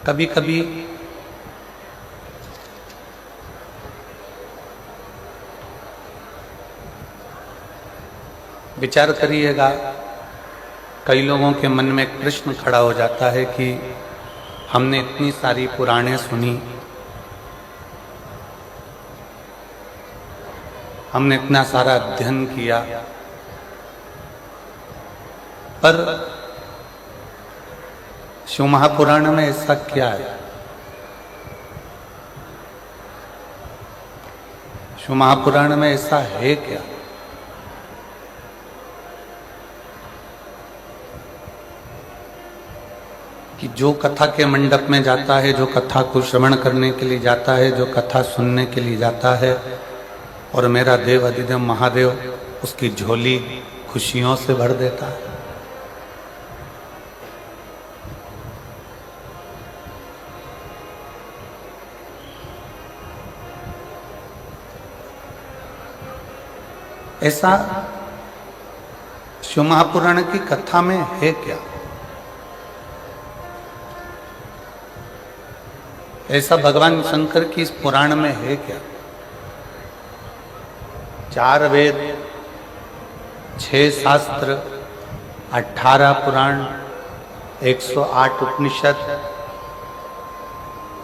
कभी कभी विचार करिएगा, कई लोगों के मन में एक प्रश्न खड़ा हो जाता है कि हमने इतनी सारी पुराणें सुनी, हमने इतना सारा अध्ययन किया, पर शिव महापुराण में ऐसा क्या है? शिव महापुराण में ऐसा है क्या? कि जो कथा के मंडप में जाता है, जो कथा को श्रवण करने के लिए जाता है, जो कथा सुनने के लिए जाता है, और मेरा देव अधिदेव महादेव उसकी झोली खुशियों से भर देता है। ऐसा शिव महापुराण की कथा में है क्या? ऐसा भगवान शंकर की इस पुराण में है क्या? 4 वेद, 6 शास्त्र, 18 पुराण, 108 उपनिषद,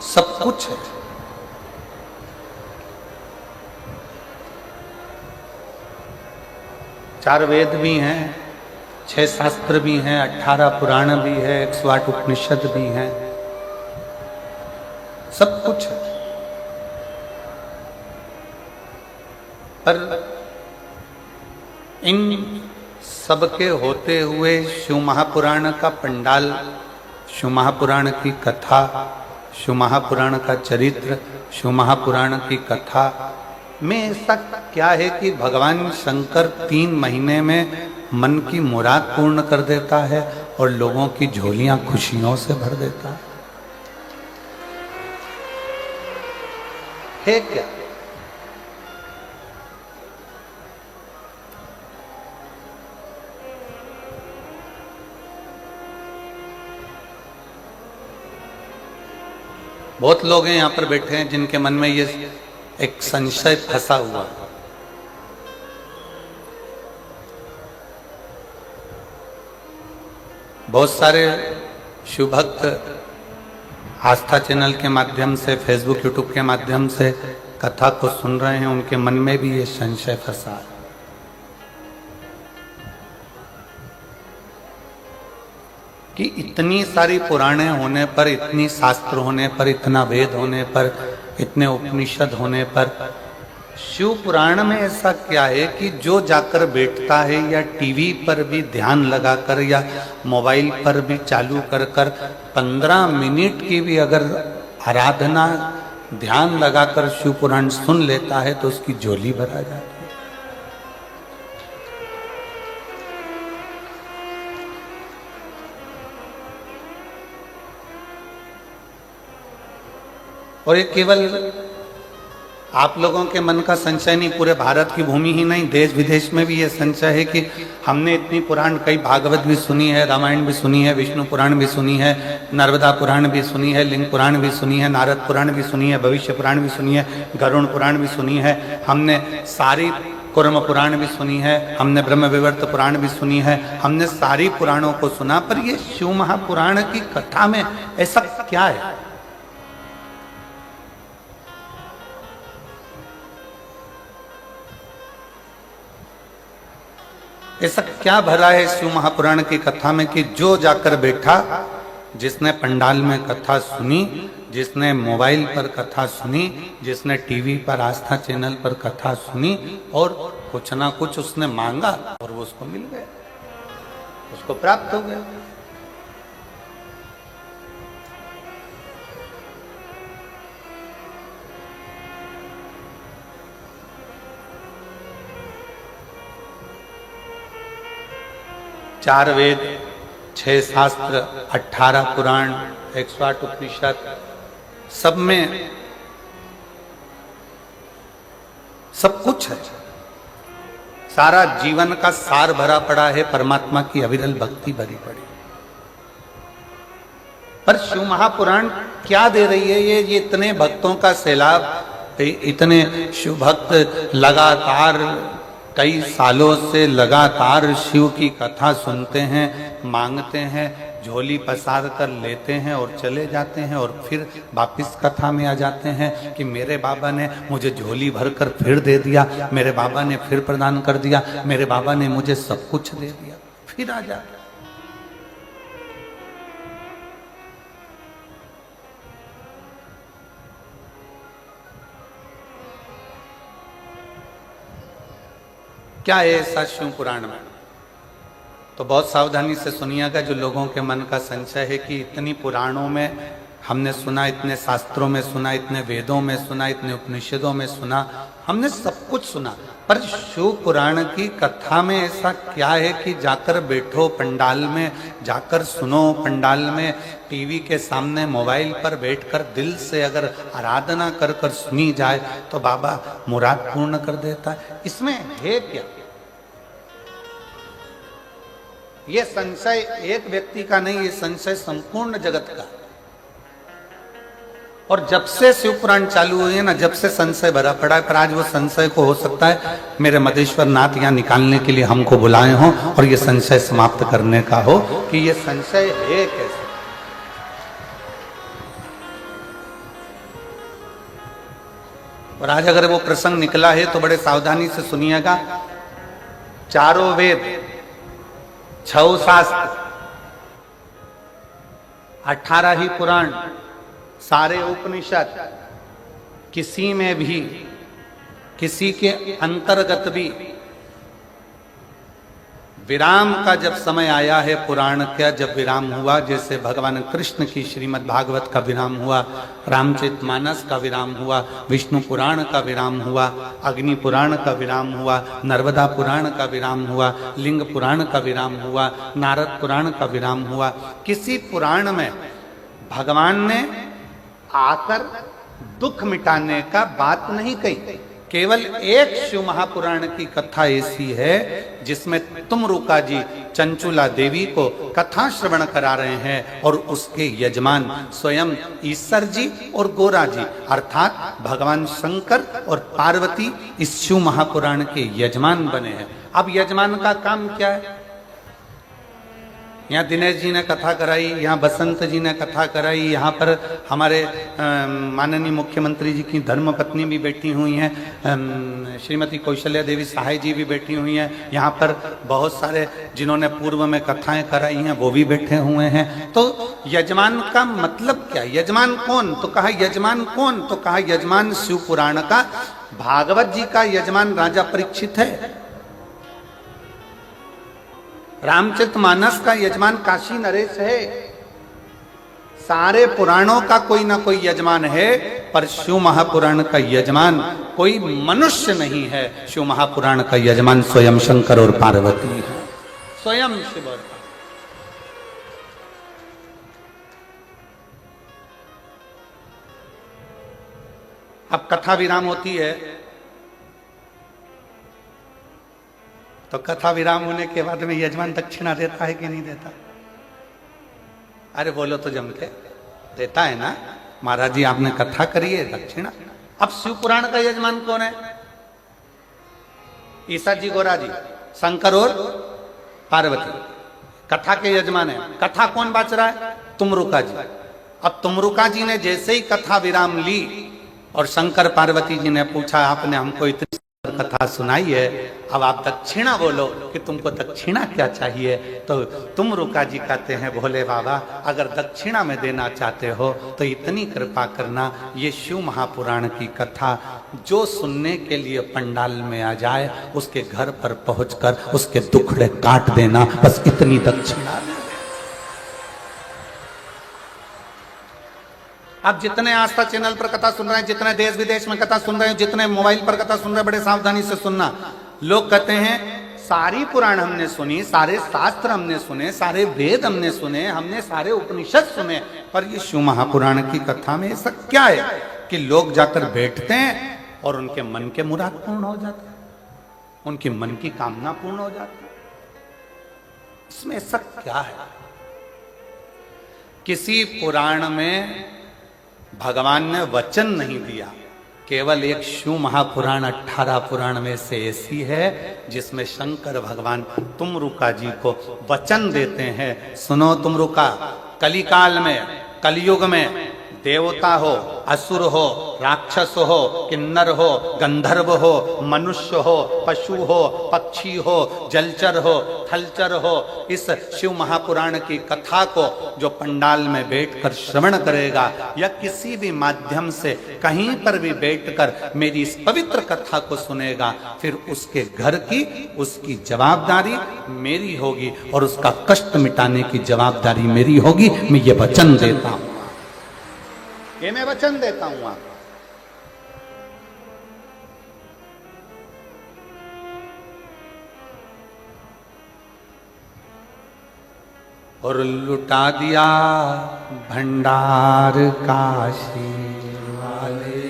सब कुछ है। चार वेद भी हैं, 6 शास्त्र भी हैं, 18 पुराण भी है, 108 उपनिषद भी हैं, सब कुछ है। पर इन सबके होते हुए शिव महापुराण का पंडाल, शिव महापुराण की कथा, शिव महापुराण का चरित्र, शिव महापुराण की कथा में ऐसा क्या है कि भगवान शंकर 3 महीने में मन की मुराद पूर्ण कर देता है और लोगों की झोलियां खुशियों से भर देता है क्या? बहुत लोग हैं यहां पर बैठे हैं जिनके मन में ये एक संशय फंसा हुआ। बहुत सारे शिव भक्त आस्था चैनल के माध्यम से, फेसबुक यूट्यूब के माध्यम से कथा को सुन रहे हैं, उनके मन में भी ये संशय फंसा है कि इतनी सारी पुराणे होने पर, इतनी शास्त्र होने पर, इतना वेद होने पर, इतने उपनिषद होने पर शिव पुराण में ऐसा क्या है कि जो जाकर बैठता है या टीवी पर भी ध्यान लगाकर या मोबाइल पर भी चालू कर 15 मिनट की भी अगर आराधना ध्यान लगाकर शिव पुराण सुन लेता है तो उसकी झोली भरा जाती है। और ये केवल आप लोगों के मन का संशय नहीं, पूरे भारत की भूमि ही नहीं, देश विदेश में भी ये संशय है कि हमने इतनी पुराण, कई भागवत भी सुनी है, रामायण भी सुनी है, विष्णु पुराण भी सुनी है, नर्मदा पुराण भी सुनी है, लिंग पुराण भी सुनी है, नारद पुराण भी सुनी है, भविष्य पुराण भी सुनी है, गरुण पुराण भी सुनी है, हमने सारी कुर्म पुराण भी सुनी है, हमने ब्रह्म विवर्त पुराण भी सुनी है, हमने सारी पुराणों को सुना, पर ये शिव महापुराण की कथा में ऐसा क्या है? ऐसा क्या भरा है शिव महापुराण की कथा में कि जो जाकर बैठा, जिसने पंडाल में कथा सुनी, जिसने मोबाइल पर कथा सुनी, जिसने टीवी पर आस्था चैनल पर कथा सुनी और कुछ ना कुछ उसने मांगा और वो उसको मिल गया, उसको प्राप्त हो गया। चार वेद, 6 शास्त्र, 18 पुराण, 108 उपनिषद, सब में सब कुछ है। सारा जीवन का सार भरा पड़ा है, परमात्मा की अविरल भक्ति भरी पड़ी। पर शिव महापुराण क्या दे रही है? ये इतने भक्तों का सैलाब, इतने शिव भक्त लगातार कई सालों से लगातार शिव की कथा सुनते हैं, मांगते हैं, झोली पसार कर लेते हैं और चले जाते हैं, और फिर वापिस कथा में आ जाते हैं कि मेरे बाबा ने मुझे झोली भर कर फिर दे दिया, मेरे बाबा ने फिर प्रदान कर दिया, मेरे बाबा ने मुझे सब कुछ दे दिया, फिर आ जाते। क्या है ऐसा शिव पुराण में? तो बहुत सावधानी से सुनिएगा, जो लोगों के मन का संशय है कि इतनी पुराणों में हमने सुना, इतने शास्त्रों में सुना, इतने वेदों में सुना, इतने उपनिषदों में सुना, हमने सब कुछ सुना, पर शिव पुराण की कथा में ऐसा क्या है कि जाकर बैठो पंडाल में, जाकर सुनो पंडाल में, टीवी के सामने मोबाइल पर बैठकर दिल से अगर आराधना कर कर सुनी जाए तो बाबा मुराद पूर्ण कर देता है? इसमें है क्या? ये संशय एक व्यक्ति का नहीं, ये संशय संपूर्ण जगत का। और जब से शिव पुराण चालू हुई है ना, जब से संशय भरा पड़ा है, पर आज वो संशय को हो सकता है मेरे मदेश्वर नाथ यहाँ निकालने के लिए हमको बुलाए हों और ये संशय समाप्त करने का हो कि ये संशय है कैसे। और आज अगर वो प्रसंग निकला है तो बड़े सावधानी से सुनिएगा। चारों वेद, 6 शास्त्र, 18 ही पुराण, सारे उपनिषद, किसी में भी, किसी के अंतर्गत भी विराम का जब समय आया है, पुराण का जब विराम हुआ, जैसे भगवान कृष्ण की श्रीमद् भागवत का विराम हुआ, रामचरितमानस का विराम हुआ, विष्णु पुराण का विराम हुआ, अग्नि पुराण का विराम हुआ, नर्मदा पुराण का विराम हुआ, लिंग पुराण का विराम हुआ, नारद पुराण का विराम हुआ, किसी पुराण में भगवान ने आकर दुख मिटाने का बात नहीं कही। केवल एक शिव महापुराण की कथा ऐसी है जिसमें तुमरुका जी चंचुला देवी को कथा श्रवण करा रहे हैं और उसके यजमान स्वयं ईश्वर जी और गोरा जी अर्थात भगवान शंकर और पार्वती इस शिव महापुराण के यजमान बने हैं। अब यजमान का काम क्या है? यहाँ दिनेश जी ने कथा कराई, यहाँ बसंत जी ने कथा कराई, यहाँ पर हमारे माननीय मुख्यमंत्री जी की धर्मपत्नी भी बैठी हुई हैं, श्रीमती कौशल्या देवी सहाय जी भी बैठी हुई हैं, यहाँ पर बहुत सारे जिन्होंने पूर्व में कथाएं कराई हैं वो भी बैठे हुए हैं। तो यजमान का मतलब क्या? यजमान कौन? तो कहा यजमान कौन? तो कहा यजमान शिव पुराण का, भागवत जी का यजमान राजा परीक्षित है, रामचरितमानस का यजमान काशी नरेश है, सारे पुराणों का कोई ना कोई यजमान है, पर शिव महापुराण का यजमान कोई मनुष्य नहीं है। शिव महापुराण का यजमान स्वयं शंकर और पार्वती है, स्वयं शिव। अब कथा विराम होती है तो कथा विराम होने के बाद में यजमान दक्षिणा देता है कि नहीं देता? अरे बोलो तो जम के, देता है ना। महाराज जी आपने कथा करी है, दक्षिणा। अब शिव पुराण का यजमान कौन है? ईसा जी, गोरा जी, शंकर और पार्वती कथा के यजमान है। कथा कौन बाच रहा है? तुमरुका जी। अब तुमरुका जी ने जैसे ही कथा विराम ली और शंकर पार्वती जी ने पूछा आपने हमको इतनी कथा सुनाई है, अब आप दक्षिणा बोलो कि तुमको दक्षिणा क्या चाहिए? तो तुमरुका जी कहते हैं भोले बाबा अगर दक्षिणा में देना चाहते हो तो इतनी कृपा करना, ये शिव महापुराण की कथा जो सुनने के लिए पंडाल में आ जाए उसके घर पर पहुंचकर उसके दुखड़े काट देना, बस इतनी दक्षिणा दे। आप जितने आस्था चैनल पर कथा सुन रहे हैं, जितने देश विदेश में कथा सुन रहे हैं, जितने मोबाइल पर कथा सुन रहे हैं, बड़े सावधानी से सुनना। लोग कहते हैं सारी पुराण हमने सुनी, सारे शास्त्र हमने सुने, सारे वेद हमने सुने, हमने सारे उपनिषद सुने, पर ये शिव महापुराण की कथा में ऐसा क्या है कि लोग जाकर बैठते हैं और उनके मन के मुराद पूर्ण हो जाते हैं, उनकी मन की कामना पूर्ण हो जाती है? इसमें ऐसा क्या है? किसी पुराण में भगवान ने वचन नहीं दिया। केवल एक शिव महापुराण 18 पुराण में से ऐसी है जिसमें शंकर भगवान तुमरुका जी को वचन देते हैं, सुनो तुमरुका, कलिकाल में, कलयुग में देवता हो, असुर हो, राक्षस हो, किन्नर हो, गंधर्व हो, मनुष्य हो, पशु हो, पक्षी हो, जलचर हो, थलचर हो, इस शिव महापुराण की कथा को जो पंडाल में बैठकर श्रवण करेगा या किसी भी माध्यम से कहीं पर भी बैठकर मेरी इस पवित्र कथा को सुनेगा, फिर उसके घर की, उसकी जवाबदारी मेरी होगी और उसका कष्ट मिटाने की जवाबदारी मेरी होगी। मैं ये वचन देता हूं, ये मैं वचन देता हूं आपको। और लुटा दिया भंडार काशी वाले,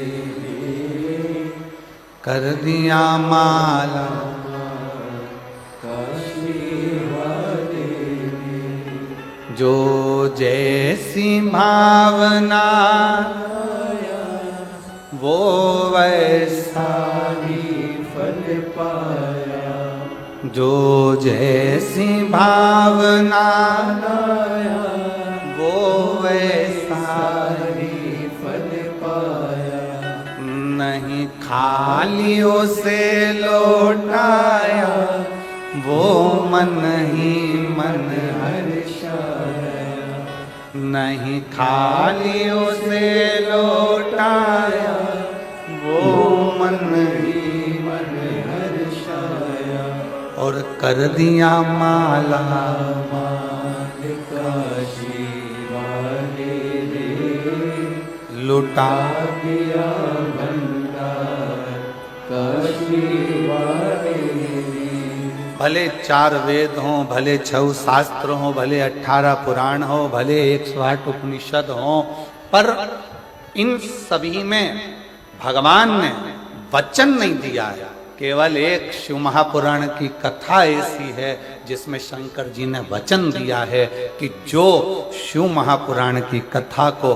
कर दिया माला जो जैसी भावना वो वैसा ही फल पाया, जो जैसी भावना वो वैसा ही फल पाया, नहीं खाली उसे लौटाया वो मन ही मन हर्षाया, नहीं खाली उसे लौटाया वो मन ही मन हर्षाया, और कर दिया माला माल काशी वाले रे, लुटा दिया भंडार काशी वाले। भले 4 वेद हों, भले 6 शास्त्र हों, भले 18 पुराण हो, भले 108 उपनिषद हों, पर इन सभी में भगवान ने वचन नहीं दिया है। केवल एक शिव महापुराण की कथा ऐसी है जिसमें शंकर जी ने वचन दिया है कि जो शिव महापुराण की कथा को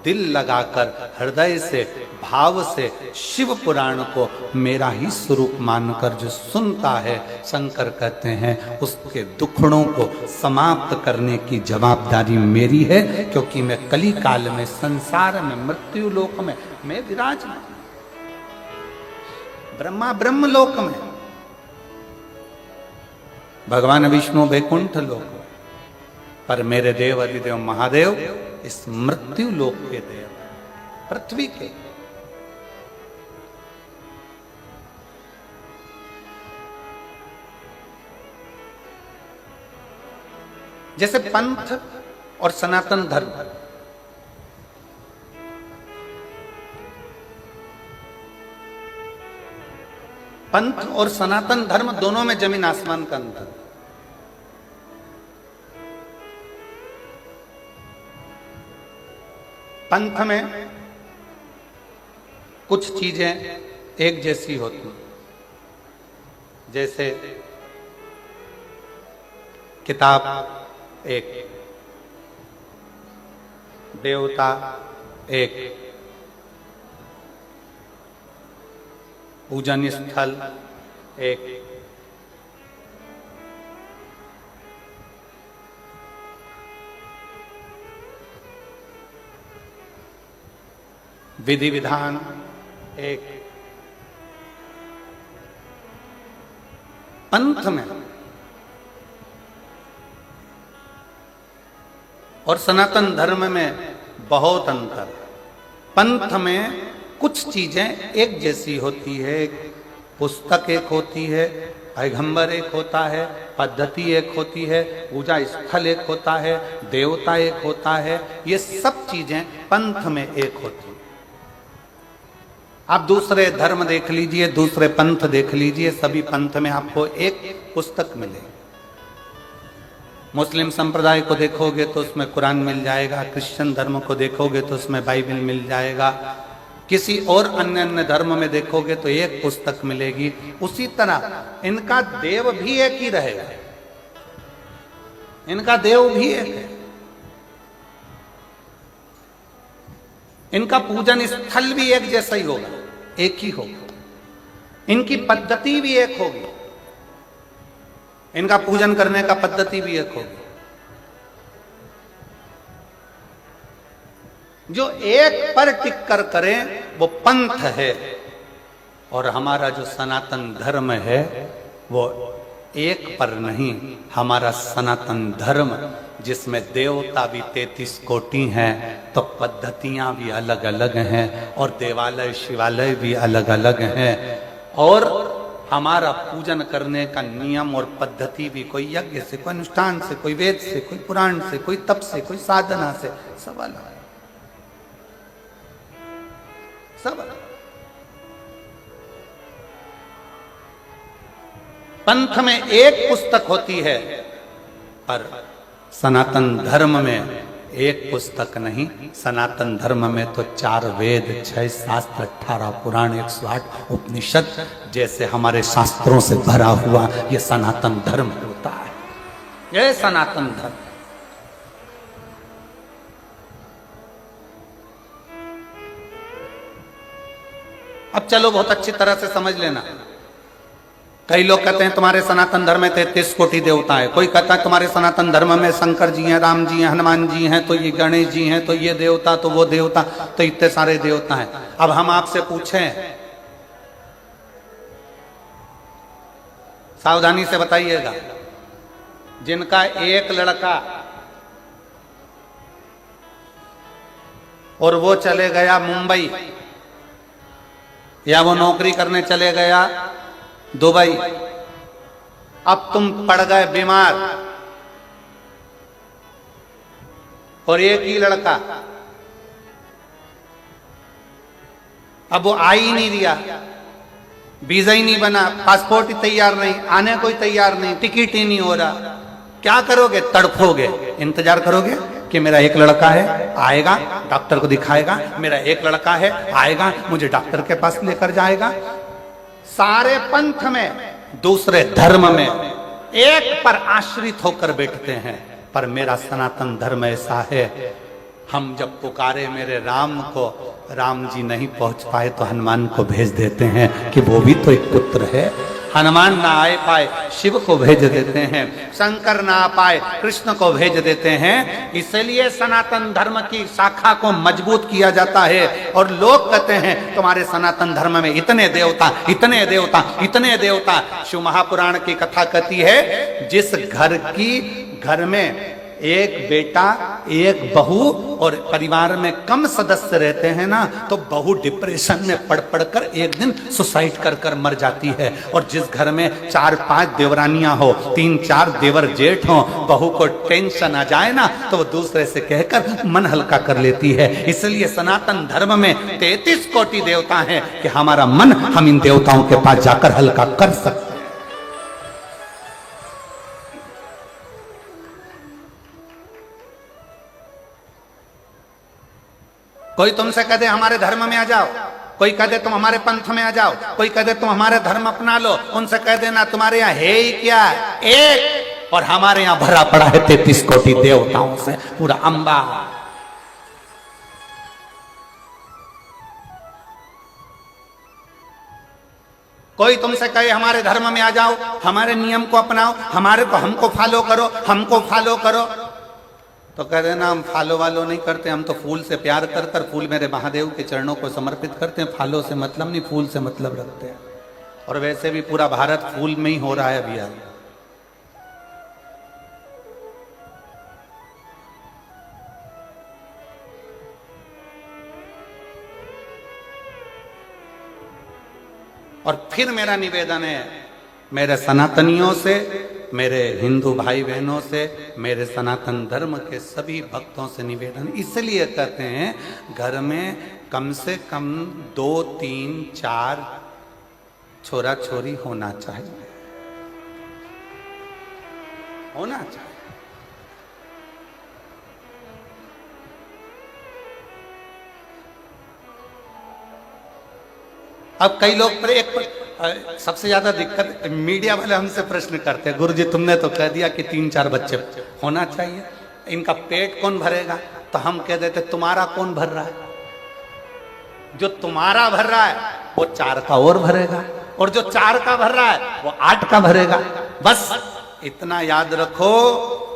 दिल लगाकर, हृदय से, भाव से शिव पुराण को मेरा ही स्वरूप मानकर जो सुनता है, शंकर कहते हैं उसके दुखड़ों को समाप्त करने की जवाबदारी मेरी है, क्योंकि मैं कली काल में, संसार में, मृत्यु लोक में मैं विराजमान, ब्रह्मा ब्रह्म लोक में, भगवान विष्णु वैकुंठ लोक में, पर मेरे देव अधिदेव महादेव इस मृत्यु लोक के देव, पृथ्वी के। जैसे पंथ और सनातन धर्म, पंथ और सनातन धर्म दोनों में जमीन आसमान का अंतर। पंथ में कुछ चीजें एक जैसी होती, जैसे किताब एक, देवता एक, पूजन स्थल एक, विधि विधान एक। पंथ में और सनातन धर्म में बहुत अंतर। पंथ में कुछ चीजें एक जैसी होती है, पुस्तक एक होती है, पैगंबर एक होता है, पद्धति एक होती है, पूजा स्थल एक होता है, देवता एक होता है, ये सब चीजें पंथ में एक होती है। आप दूसरे धर्म देख लीजिए, दूसरे पंथ देख लीजिए, सभी पंथ में आपको एक पुस्तक मिलेगी। मुस्लिम संप्रदाय को देखोगे तो उसमें कुरान मिल जाएगा, क्रिश्चियन धर्म को देखोगे तो उसमें बाइबल मिल जाएगा, किसी और अन्य अन्य धर्म में देखोगे तो एक पुस्तक मिलेगी। उसी तरह इनका देव भी एक ही रहेगा, इनका देव भी एक है। इनका पूजन स्थल भी एक जैसा ही होगा, एक ही होगा, इनकी पद्धति भी एक होगी, इनका पूजन करने का पद्धति भी एक होगी। जो एक पर टिक कर करें वो पंथ है, और हमारा जो सनातन धर्म है वो एक पर नहीं, हमारा सनातन धर्म जिसमें देवता भी 33 कोटि हैं, तो पद्धतियां भी अलग अलग हैं, और देवालय शिवालय भी अलग अलग हैं, और हमारा पूजन करने का नियम और पद्धति भी कोई यज्ञ से, कोई अनुष्ठान से, कोई वेद से, कोई पुराण से, कोई तप से, कोई साधना से, सब अलग है, सब अलग। पंथ में एक पुस्तक होती है, पर सनातन धर्म में एक पुस्तक नहीं। सनातन धर्म में तो 4 वेद, 6 शास्त्र, 18 पुराण, 108 उपनिषद जैसे हमारे शास्त्रों से भरा हुआ ये सनातन धर्म होता है, ये सनातन धर्म। अब चलो बहुत अच्छी तरह से समझ लेना। कई लोग कहते हैं तुम्हारे सनातन धर्म में 33 कोटि देवता है, कोई कहता है तुम्हारे सनातन धर्म में शंकर जी हैं, राम जी हैं, हनुमान जी हैं, तो ये गणेश जी हैं, तो ये देवता, तो वो देवता, तो इतने सारे देवता हैं। अब हम आपसे पूछें, सावधानी से बताइएगा, जिनका एक लड़का और वो चले गया मुंबई, या वो नौकरी करने चले गया दुबई, अब तुम पड़ गए बीमार, और एक ही लड़का, अब वो आ ही नहीं दिया, वीजा ही नहीं बना, पासपोर्ट ही तैयार नहीं, आने कोई तैयार नहीं, टिकट ही नहीं हो रहा, क्या करोगे? तड़फोगे, इंतजार करोगे कि मेरा एक लड़का है, आएगा, डॉक्टर को दिखाएगा, मेरा एक लड़का है, आएगा, मुझे डॉक्टर के पास लेकर जाएगा। सारे पंथ में, दूसरे धर्म में एक पर आश्रित होकर बैठते हैं, पर मेरा सनातन धर्म ऐसा है, हम जब पुकारे मेरे राम को, राम जी नहीं पहुंच पाए तो हनुमान को भेज देते हैं कि वो भी तो एक पुत्र है। हनुमान ना आए पाए, शिव को भेज देते हैं, शंकर ना आ पाए, कृष्ण को भेज देते हैं। इसलिए सनातन धर्म की शाखा को मजबूत किया जाता है। और लोग कहते हैं तुम्हारे सनातन धर्म में इतने देवता, इतने देवता, इतने देवता। शिव महापुराण की कथा कहती है, जिस घर में एक बेटा, एक बहू और परिवार में कम सदस्य रहते हैं ना, तो बहू डिप्रेशन में पड़ पड़कर एक दिन सुसाइड कर कर मर जाती है। और जिस घर में 4-5 देवरानियां हो, 3-4 देवर जेठ हो, बहू को टेंशन आ जाए ना, तो वो दूसरे से कहकर मन हल्का कर लेती है। इसलिए सनातन धर्म में 33 कोटि देवता हैं कि हमारा मन हम इन देवताओं के पास जाकर हल्का कर सकते हैं। कोई तुमसे कह दे हमारे धर्म में आ जाओ, कोई कह दे तुम हमारे पंथ में आ जाओ, कोई कह दे तुम हमारे धर्म अपना लो, उनसे कह देना तुम्हारे यहाँ है ही क्या, एक, और हमारे यहाँ भरा पड़ा है 33 कोटि देवताओं से पूरा अंबा। कोई तुमसे कहे हमारे धर्म में आ जाओ, हमारे नियम को अपनाओ, हमारे को हमको फॉलो करो, हमको फॉलो करो, तो कह देना हम फॉलो वालो नहीं करते, हम तो फूल से प्यार कर फूल मेरे महादेव के चरणों को समर्पित करते हैं, फॉलो से मतलब नहीं, फूल से मतलब रखते हैं। और वैसे भी पूरा भारत फूल में ही हो रहा है अभी। और फिर मेरा निवेदन है मेरे सनातनियों से, मेरे हिंदू भाई बहनों से, मेरे सनातन धर्म के सभी भक्तों से निवेदन इसलिए कहते हैं, घर में कम से कम 2, 3, 4 छोरा छोरी होना चाहिए, होना चाहिए। अब कई लोग सबसे ज्यादा दिक्कत मीडिया वाले हमसे प्रश्न करते हैं, गुरुजी तुमने तो कह दिया कि 3-4 बच्चे होना चाहिए, इनका पेट कौन भरेगा? तो हम कह देते तुम्हारा कौन भर रहा है? जो तुम्हारा भर रहा है वो 4 का और भरेगा, और जो 4 का भर रहा है वो 8 का भरेगा। बस इतना याद रखो,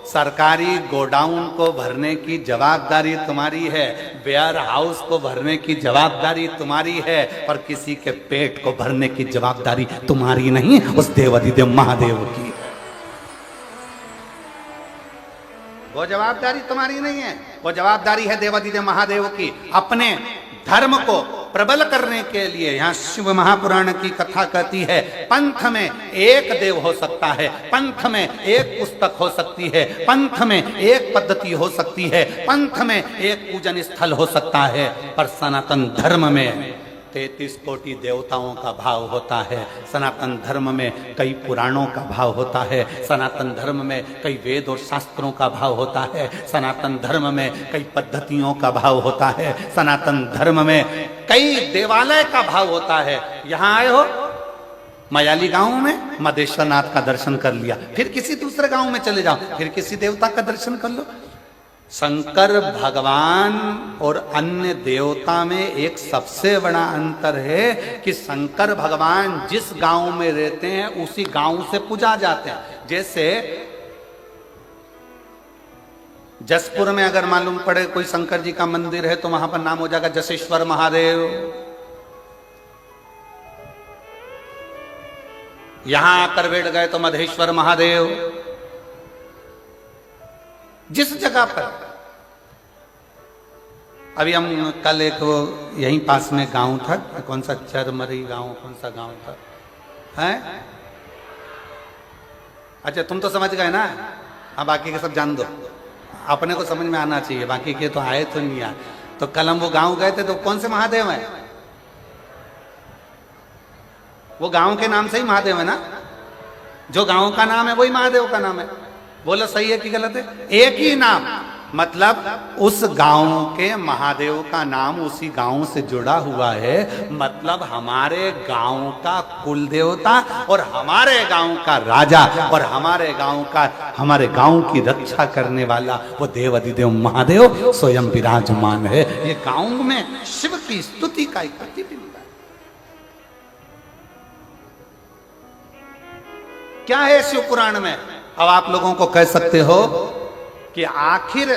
सरकारी गोडाउन को भरने की जवाबदारी तुम्हारी है, वेयर हाउस को भरने की जवाबदारी तुम्हारी है, पर किसी के पेट को भरने की जवाबदारी तुम्हारी नहीं, उस देवाधिदेव महादेव की। वो जवाबदारी तुम्हारी नहीं है, वो जवाबदारी है देवाधिदेव महादेव की। अपने धर्म को प्रबल करने के लिए यहां शिव महापुराण की कथा कहती है, पंथ में एक देव हो सकता है, पंथ में एक पुस्तक हो सकती है, पंथ में एक पद्धति हो सकती है, पंथ में एक पूजन स्थल हो सकता है, पर सनातन धर्म में 33 कोटि देवताओं का भाव होता है। सनातन धर्म में कई पुराणों का भाव होता है, सनातन धर्म में कई वेद और शास्त्रों का भाव होता है, सनातन धर्म में कई पद्धतियों का भाव होता है, सनातन धर्म में कई देवालय का भाव होता है। यहां आए हो मयाली गांव में मदेश्वर नाथ का दर्शन कर लिया, फिर किसी दूसरे गांव में चले जाओ, फिर किसी देवता का दर्शन कर लो। शंकर भगवान और अन्य देवता में एक सबसे बड़ा अंतर है कि शंकर भगवान जिस गांव में रहते हैं उसी गांव से पूजा जाते हैं। जैसे जसपुर में अगर मालूम पड़े कोई शंकर जी का मंदिर है तो वहां पर नाम हो जाएगा जसेश्वर महादेव। यहां आकर बैठ गए तो मधेश्वर महादेव। जिस जगह पर अभी हम कल एक वो यहीं पास में गांव था, कौन सा चरमरी गांव, कौन सा गांव था है? अच्छा तुम तो समझ गए ना, हाँ बाकी के सब जान दो, अपने को समझ में आना चाहिए, बाकी के तो आए तो नहीं आए। तो कल हम वो गांव गए थे तो कौन से महादेव है? वो गांव के नाम से ही महादेव है ना, जो गांव का नाम है वही महादेव का नाम है। बोलो सही है कि गलत है? एक ही नाम, मतलब उस गांव के महादेव का नाम उसी गांव से जुड़ा हुआ है। मतलब हमारे गांव का कुल देवता और हमारे गांव का राजा और हमारे गांव की रक्षा करने वाला वो देवाधिदेव महादेव स्वयं विराजमान है। ये गांव में शिव की स्तुति का एक प्रतिबिंब है। क्या है शिव पुराण में? अब आप लोगों को कह सकते हो कि आखिर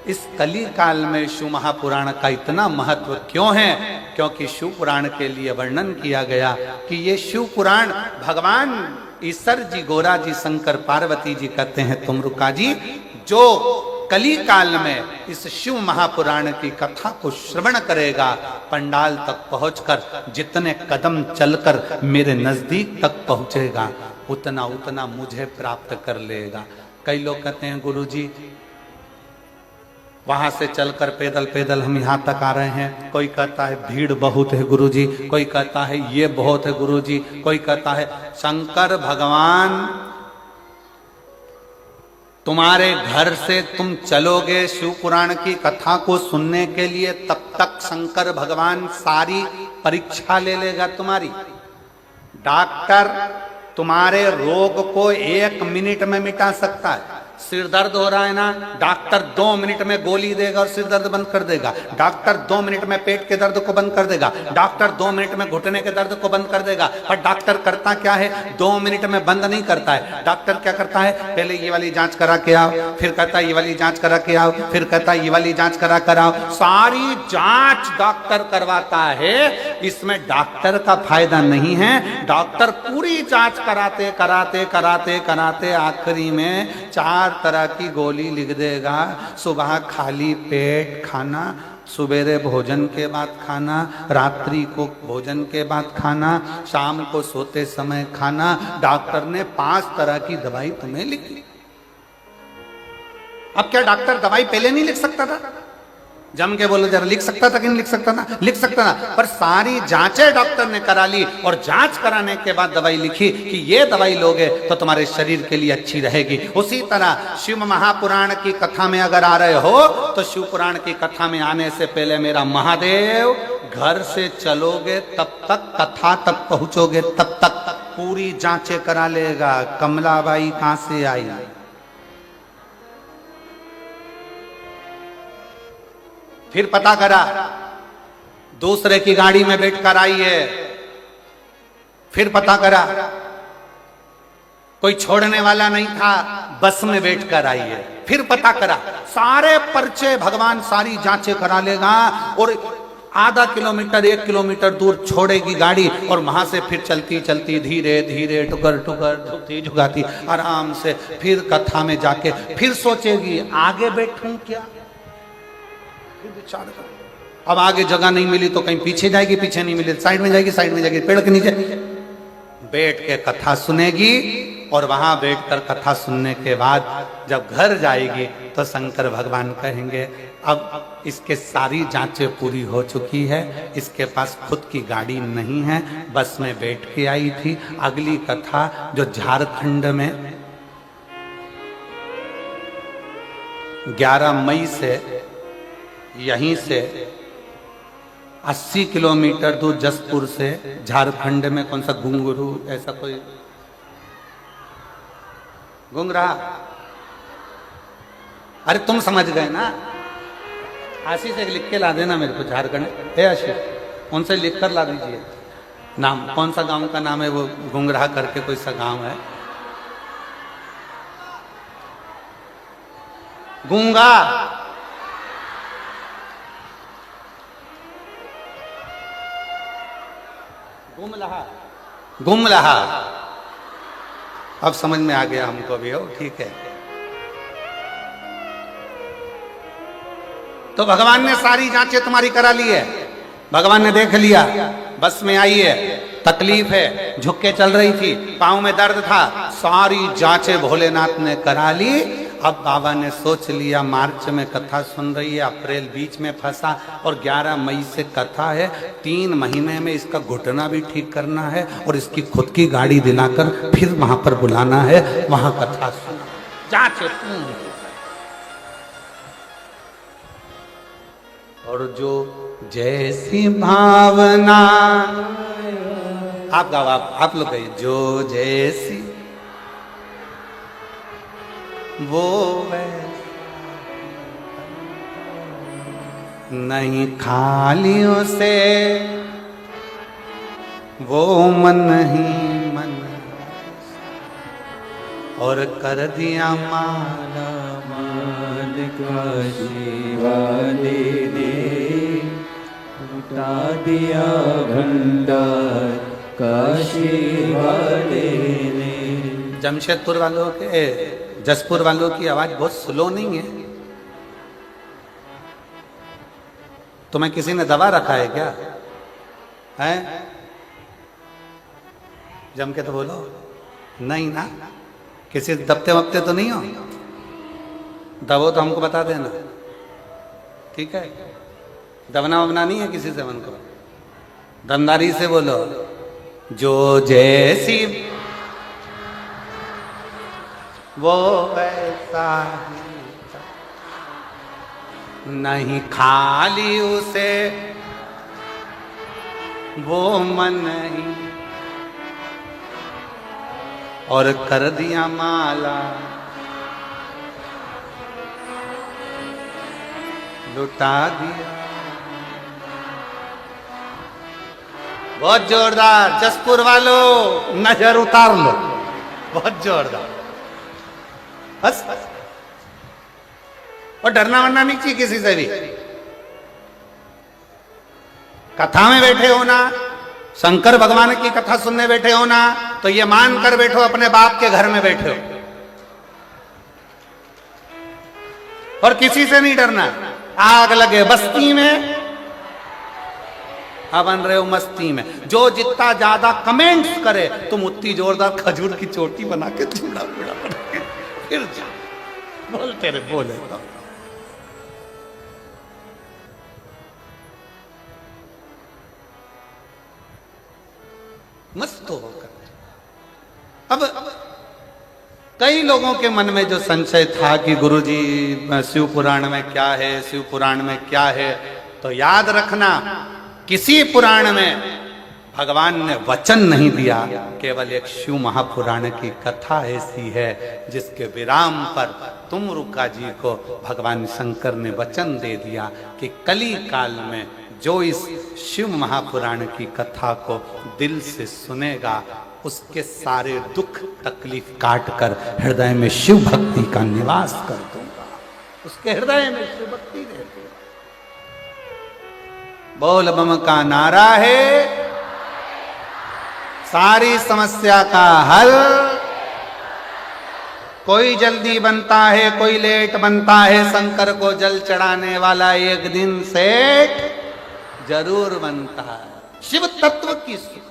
इस कली काल में शिव महापुराण का इतना महत्व क्यों है? क्योंकि शिव पुराण के लिए वर्णन किया गया कि ये शिव पुराण भगवान ईश्वर जी, गोरा जी, शंकर पार्वती जी कहते हैं तुमरुका जी, जो कली काल में इस शिव महापुराण की कथा को श्रवण करेगा, पंडाल तक पहुंचकर जितने कदम चलकर मेरे नजदीक तक पहुंचेगा उतना उतना मुझे प्राप्त कर लेगा। कई लोग कहते हैं गुरुजी वहां से चलकर पैदल पैदल हम यहाँ तक आ रहे हैं, कोई कहता है भीड़ बहुत है गुरुजी, कोई कहता है ये बहुत है गुरुजी, कोई कहता है शंकर भगवान तुम्हारे घर से तुम चलोगे शिव पुराण की कथा को सुनने के लिए, तब तक शंकर भगवान सारी परीक्षा ले लेगा तुम्हारी। डॉक्टर तुम्हारे रोग को 1 मिनट में मिटा सकता है। सिर दर्द हो रहा है ना, डॉक्टर 2 मिनट में गोली देगा और सिर दर्द बंद कर देगा। डॉक्टर 2 मिनट में पेट के दर्द को बंद कर देगा। डॉक्टर 2 मिनट में घुटने के दर्द को बंद कर देगा। पर डॉक्टर करता क्या है? 2 मिनट में बंद नहीं करता है। डॉक्टर क्या करता है? पहले ये वाली जांच करा के आओ, फिर कहता है ये वाली जांच करा के आओ, फिर कहता है ये वाली जांच करा कर आओ। सारी जांच डॉक्टर करवाता है। इसमें डॉक्टर का फायदा नहीं है। डॉक्टर पूरी जांच कराते कराते कराते कराते आखिरी में 4 तरह की गोली लिख देगा। सुबह खाली पेट खाना, सवेरे भोजन के बाद खाना, रात्रि को भोजन के बाद खाना, शाम को सोते समय खाना। डॉक्टर ने 5 तरह की दवाई तुम्हें लिखी। अब क्या डॉक्टर दवाई पहले नहीं लिख सकता था? जम के बोलो जरा, लिख सकता था कि नहीं लिख सकता था? लिख सकता था, पर सारी जांचें डॉक्टर ने करा ली और जांच कराने के बाद दवाई लिखी कि ये दवाई लोगे तो तुम्हारे शरीर के लिए अच्छी रहेगी। उसी तरह शिव महापुराण की कथा में अगर आ रहे हो तो शिव पुराण की कथा में आने से पहले मेरा महादेव घर से चलोगे तब तक, कथा तक पहुंचोगे तब तक पूरी जांचें करा लेगा। कमलाबाई कहां से आई? फिर पता करा दूसरे की गाड़ी में बैठकर आई है, फिर पता करा कोई छोड़ने वाला नहीं था, बस में बैठकर आई है, फिर पता करा सारे पर्चे भगवान सारी जांचें करा लेगा और आधा किलोमीटर 1 किलोमीटर दूर छोड़ेगी गाड़ी और वहां से फिर चलती चलती धीरे धीरे टुकर टुकर झुकती झुकाती आराम से फिर कथा में जाके फिर सोचेगी आगे बैठूं क्या, फिर विचार कर। अब आगे जगह नहीं मिली तो कहीं पीछे जाएगी, पीछे नहीं मिली साइड में जाएगी, साइड में जाएगी, पेड़ के नीचे बैठ के कथा सुनेगी और वहां बैठकर कथा सुनने के बाद जब घर जाएगी तो शंकर भगवान कहेंगे अब इसके सारी जांचें पूरी हो चुकी है, इसके पास खुद की गाड़ी नहीं है, बस में बैठ के आई थी। अगली कथा जो झारखंड में 11 मई से यहीं से 80 किलोमीटर दूर जसपुर से झारखंड में कौन सा घुंगरू ऐसा कोई घुंगरा, अरे तुम समझ गए ना, आशीष से लिख के ला देना मेरे को झारखंड। है आशीष उनसे लिख कर ला दीजिए नाम, कौन सा गांव का नाम है वो, घुंगरा करके कोई सा गांव है, गूंगा गुमलहा, गुमलहा। अब समझ में आ गया हमको भी, हो ठीक है। तो भगवान ने सारी जांचें तुम्हारी करा ली है, भगवान ने देख लिया, बस में आई है, तकलीफ है, झुक के चल रही थी, पांव में दर्द था, सारी जांचें भोलेनाथ ने करा ली। अब बाबा ने सोच लिया मार्च में कथा सुन रही है, अप्रैल बीच में फंसा और 11 मई से कथा है, 3 महीने में इसका घुटना भी ठीक करना है और इसकी खुद की गाड़ी दिलाकर फिर वहां पर बुलाना है, वहां कथा सुना, जांचें पूरी। और जो जैसी भावना, आप गाओ, आप लोग कहिए, जो जैसी वो नहीं खाली उसे वो मन ही मन और कर दिया माला मालिक शिवा दे उठा दिया भंडार काशी वाले ने। जमशेदपुर वालों के, जसपुर वालों की आवाज बहुत स्लो नहीं है? तुम्हें किसी ने दबा रखा है क्या? है जम के तो बोलो, नहीं ना, किसी दबते वबते तो नहीं हो? दबो तो हमको बता देना, ठीक है? दबना वबना नहीं है किसी से, मन को दमदारी से बोलो, जो जैसी वो वैसा नहीं खाली उसे वो मन ही और कर दिया माला लुटा दिया। बहुत जोरदार, जसपुर वालों नजर उतार लो, बहुत जोरदार, बस। और डरना वरना नहीं चाहिए किसी से भी। कथा में बैठे हो ना, शंकर भगवान की कथा सुनने बैठे हो ना, तो ये मान कर बैठो अपने बाप के घर में बैठे हो, और किसी से नहीं डरना। आग लगे बस्ती में, आप बन रहे हो मस्ती में। जो जितना ज्यादा कमेंट्स करे तुम उतनी जोरदार खजूर की चोटी बना के चूड़ा बूढ़ा बना के फिर जा बोलते रहे, बोले तो। मस्त होकर अब कई लोगों के मन में जो संशय था कि गुरुजी शिव पुराण में क्या है, शिव पुराण में क्या है, तो याद रखना किसी पुराण में भगवान ने वचन नहीं दिया, केवल एक शिव महापुराण की कथा ऐसी है जिसके विराम पर तुमरुका जी को भगवान शंकर ने वचन दे दिया कि कली काल में जो इस शिव महापुराण की कथा को दिल से सुनेगा उसके सारे दुख तकलीफ काट कर हृदय में शिव भक्ति का निवास कर दूंगा। उसके हृदय में शिव भक्ति रहती है। बोल बम का नारा है, सारी समस्या का हल। कोई जल्दी बनता है, कोई लेट बनता है, शंकर को जल चढ़ाने वाला एक दिन सेठ जरूर बनता है। शिव तत्व की सुख।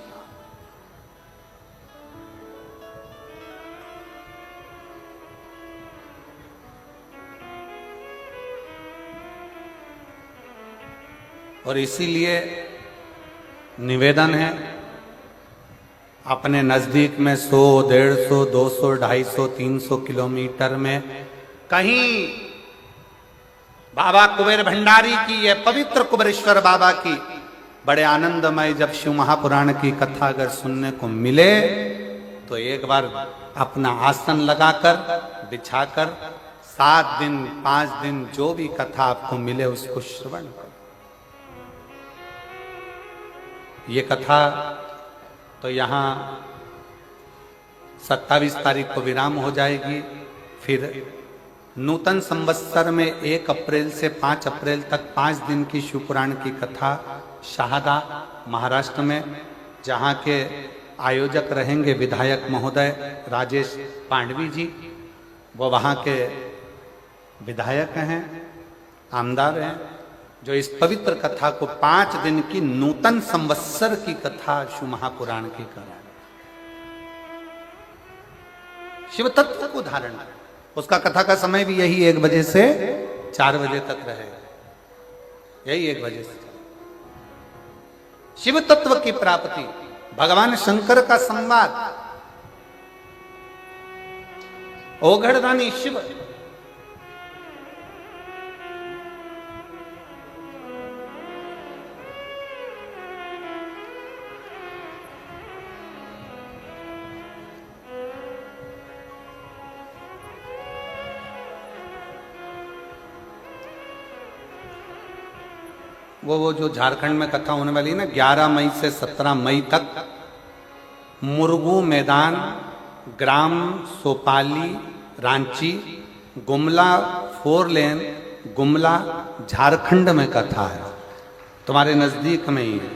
और इसीलिए निवेदन है, अपने नजदीक में 100, 150, 200, 250, 300 किलोमीटर में कहीं बाबा कुबेर भंडारी की, ये पवित्र कुबेरेश्वर बाबा की बड़े आनंदमय जब शिव महापुराण की कथा अगर सुनने को मिले तो एक बार अपना आसन लगाकर बिछाकर 7 दिन 5 दिन जो भी कथा आपको मिले उसको श्रवण करो। ये कथा तो यहाँ 27 तारीख को विराम हो जाएगी। फिर नूतन संवत्सर में 1 अप्रैल से 5 अप्रैल तक 5 दिन की शिवपुराण की कथा शाहदा महाराष्ट्र में, जहाँ के आयोजक रहेंगे विधायक महोदय राजेश पांडवी जी, वो वहाँ के विधायक हैं, आमदार हैं, जो इस पवित्र कथा को 5 दिन की नूतन संवत्सर की कथा शिव महापुराण की करें, शिव तत्व को धारण करें। उसका कथा का समय भी यही 1 बजे से 4 बजे तक रहेगा, यही 1 बजे से। शिव तत्व की प्राप्ति, भगवान शंकर का संवाद, ओघड़दानी शिव। वो जो झारखंड में कथा होने वाली है ना, 11 मई से 17 मई तक, मुरगू मैदान, ग्राम सोपाली, रांची, गुमला 4 लेन, गुमला, झारखंड में कथा है, तुम्हारे नजदीक में ही है।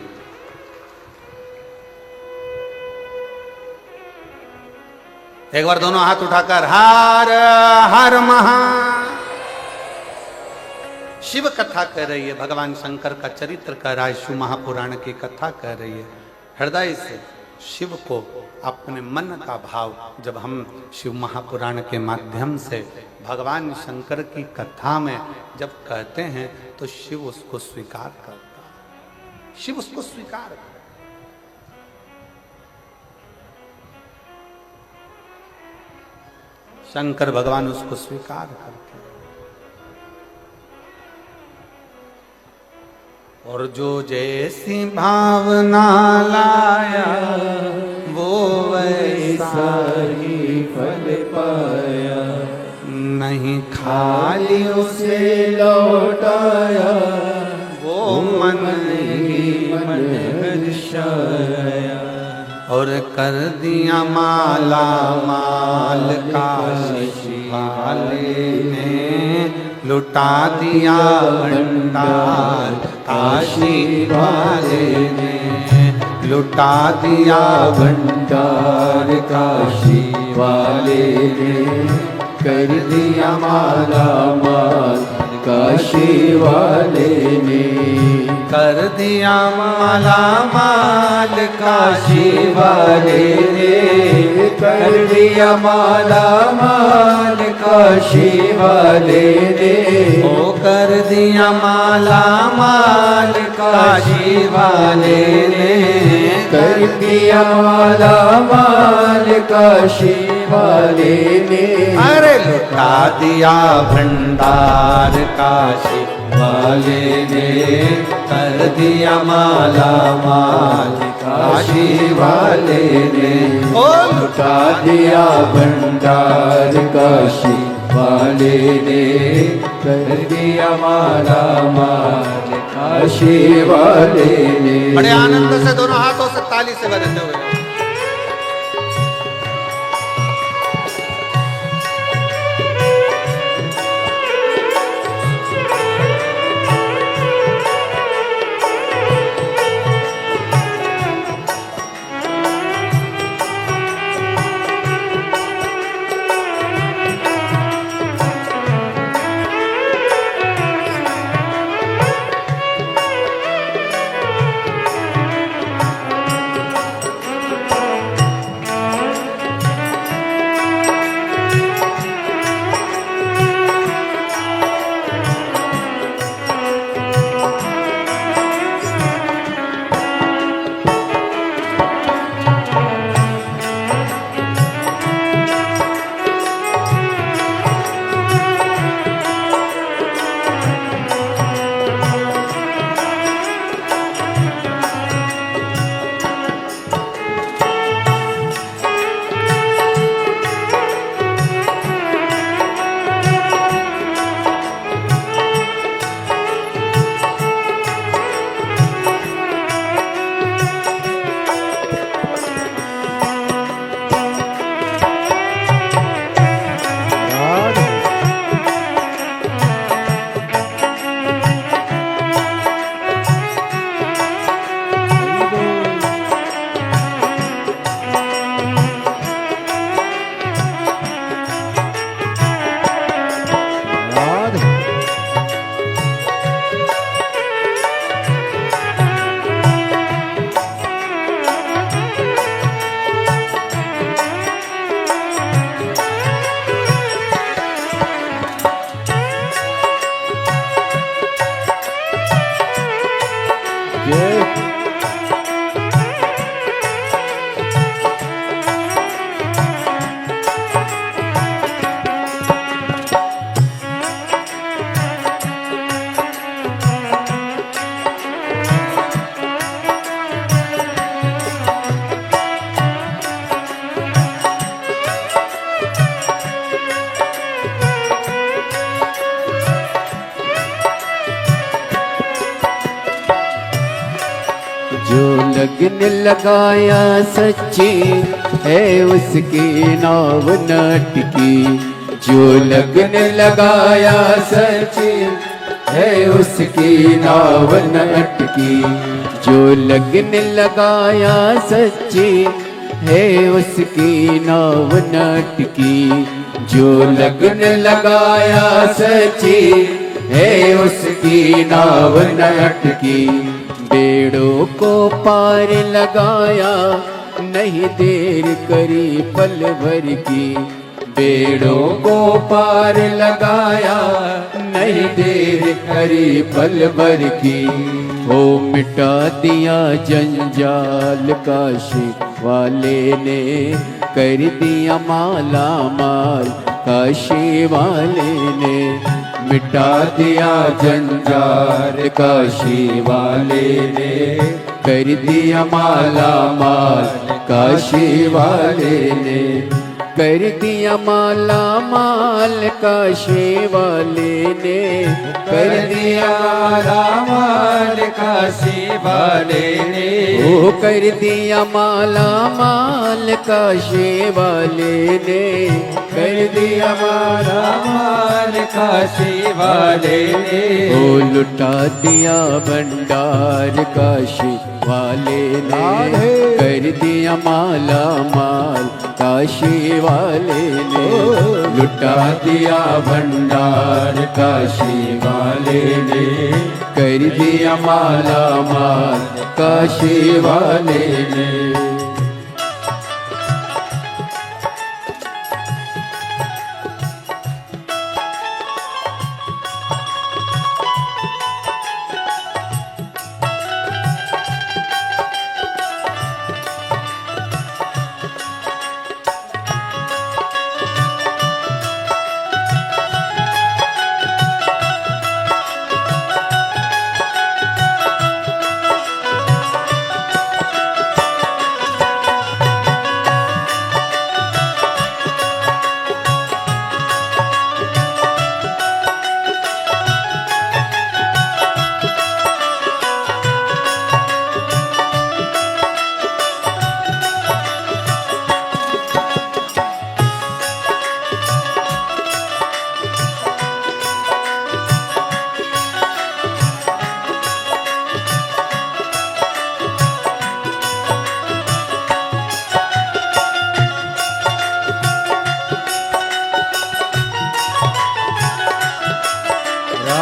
एक बार दोनों हाथ उठाकर हर हर महा शिव कथा कह रही है, भगवान शंकर का चरित्र कह रहा है, शिव महापुराण की कथा कह रही है। हृदय से शिव को अपने मन का भाव जब हम शिव महापुराण के माध्यम से भगवान शंकर की कथा में जब कहते हैं तो शिव उसको स्वीकार करता है, शिव उसको स्वीकार करता है। शंकर भगवान उसको स्वीकार करते हैं। और जो जैसी भावना लाया वो वैसा ही फल पाया, नहीं खाली उसे लौटाया, वो मन ही मन हर्षाया, और कर दिया माला माल काशी वाले ने, लुटा दिया भंडार काशी वाले ने, लुटा दिया भंडार काशी वाले ने, कर दिया माला माल काशी वाले ने, कर दिया माला माल काशी वाले ने, कर दिया माला माल काशी वाले ने, ओ कर दिया माला माल काशी वाले ने, कर दिया माला माल काशी वाले ने, अरे लुटा दिया भंडार काशी वाले ने कर दिया माला माल, काशी वाले ने लुटा दिया भंडार, काशी वाले ने कर दिया माला माल, काशी वाले ने। बड़े आनंद से दोनों हाथों से ताली से बजाते हुए लगन लगाया सच्ची है उसकी नाव नटकी, जो लगन लगाया सच्ची है उसकी नाव नटकी, जो लगन लगाया सच्ची है उसकी नाव नटकी, जो लगन लगाया सच्ची है उसकी नाव नटकी। बेड़ों को पार लगाया नहीं देर करी पल भर की, बेड़ों को पार लगाया नहीं देर करी पल भर की। हो मिटा दिया जंजाल काशी वाले ने, कर दिया माला माल काशी वाले ने, मिटा दिया जंजाल काशी वाले ने, कर दिया माला माल काशी वाले ने, कर दिया माला माल काशी वाले ने, कर दिया माला माल काशी वाले ने, ओ कर दिया माला माल काशी वाले ने, कर दिया माला माल काशी वाले ने, ओ लुटा दिया भंडार काशी वाले ने, कर दिया माला माल काशी वाले ने, लुटा दिया भंडार काशी वाले ने, कर दिया माला माल काशी वाले ने।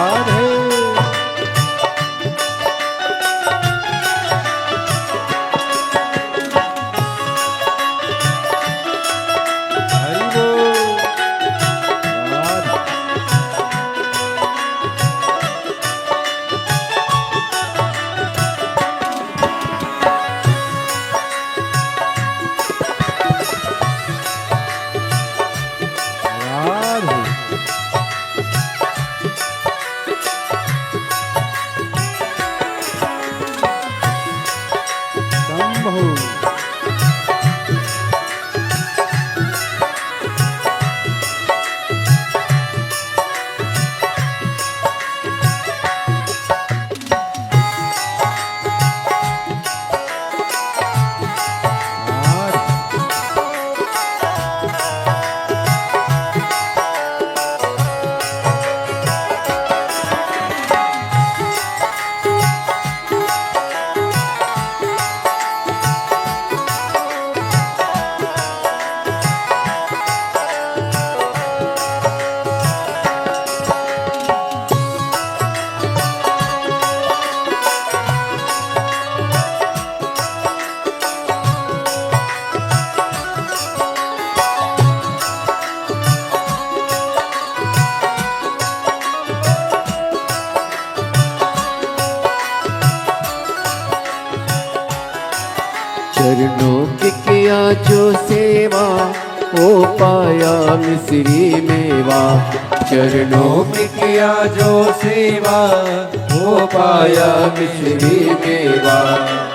राधे हरि बोल राधे राधे शंभो चरणों की किया जो सेवा वो पाया मिश्री मेवा चरणों की किया जो सेवा वो पाया मिश्री मेवा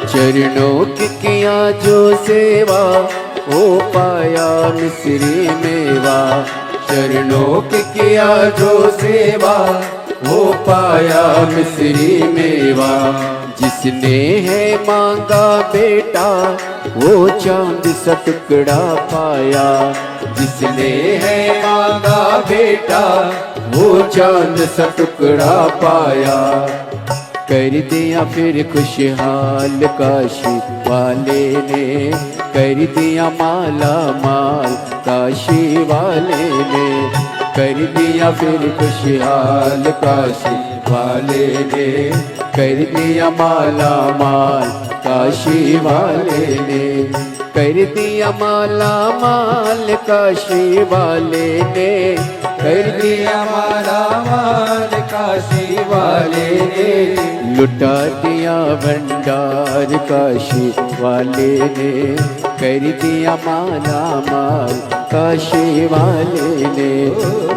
चरणों की किया जो सेवा वो पाया मिश्री मेवा चरणों की किया जो सेवा वो पाया मिश्री मेवा जिसने है मांगा बेटा वो चांद सा टुकड़ा पाया जिसने है मांगा बेटा वो चांद सा टुकड़ा पाया कर दिया फिर खुशहाल काशी वाले ने कर दिया माला माल काशी वाले ने कर दिया फिर खुशहाल काशी वाले ने कर दिया माला माल काशी वाले ने कर दिया माला माल काशी वाले ने कर दिया माला माल काशी वाले ने लुटा दिया भंडार काशी वाले ने कर दिया माला माल काशी वाले ने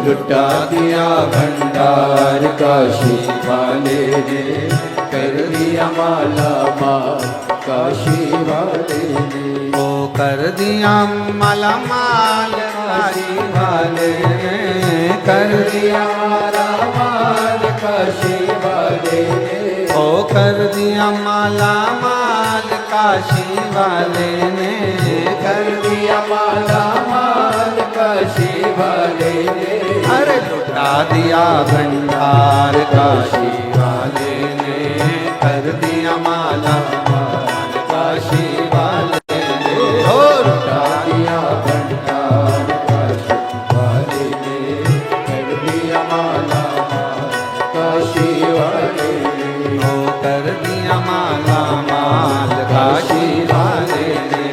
लुटा दिया भंडार काशी वाले ने कर दिया माला माल काशी वाले ने ओ कर दिया माला माल काशी वाले ने कर दिया माला माल काशी वाले ने ओ कर दिया माला माल काशी वाले ने कर दिया माला माल काशी वाले ने अरे लुटा दिया भंडार काशी वाले ने कर दिया माला माल काशी वाले ने ओ लुटा दिया भंडार काशी वाले ने कर दिया माला माल काशी वाले ने ओ कर दिया माला माल काशी वाले ने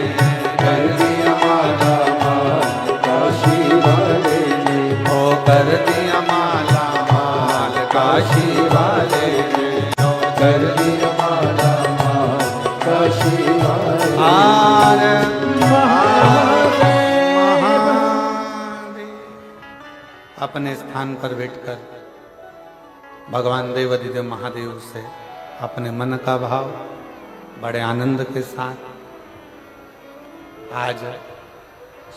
कर दिया माला माल काशी वाले ने ओ कर दिया माला माल काशी वाले ने ओ कर दिया माला माल काशी वाले आर अपने स्थान पर बैठकर भगवान देवाधिदेव महादेव से अपने मन का भाव बड़े आनंद के साथ आज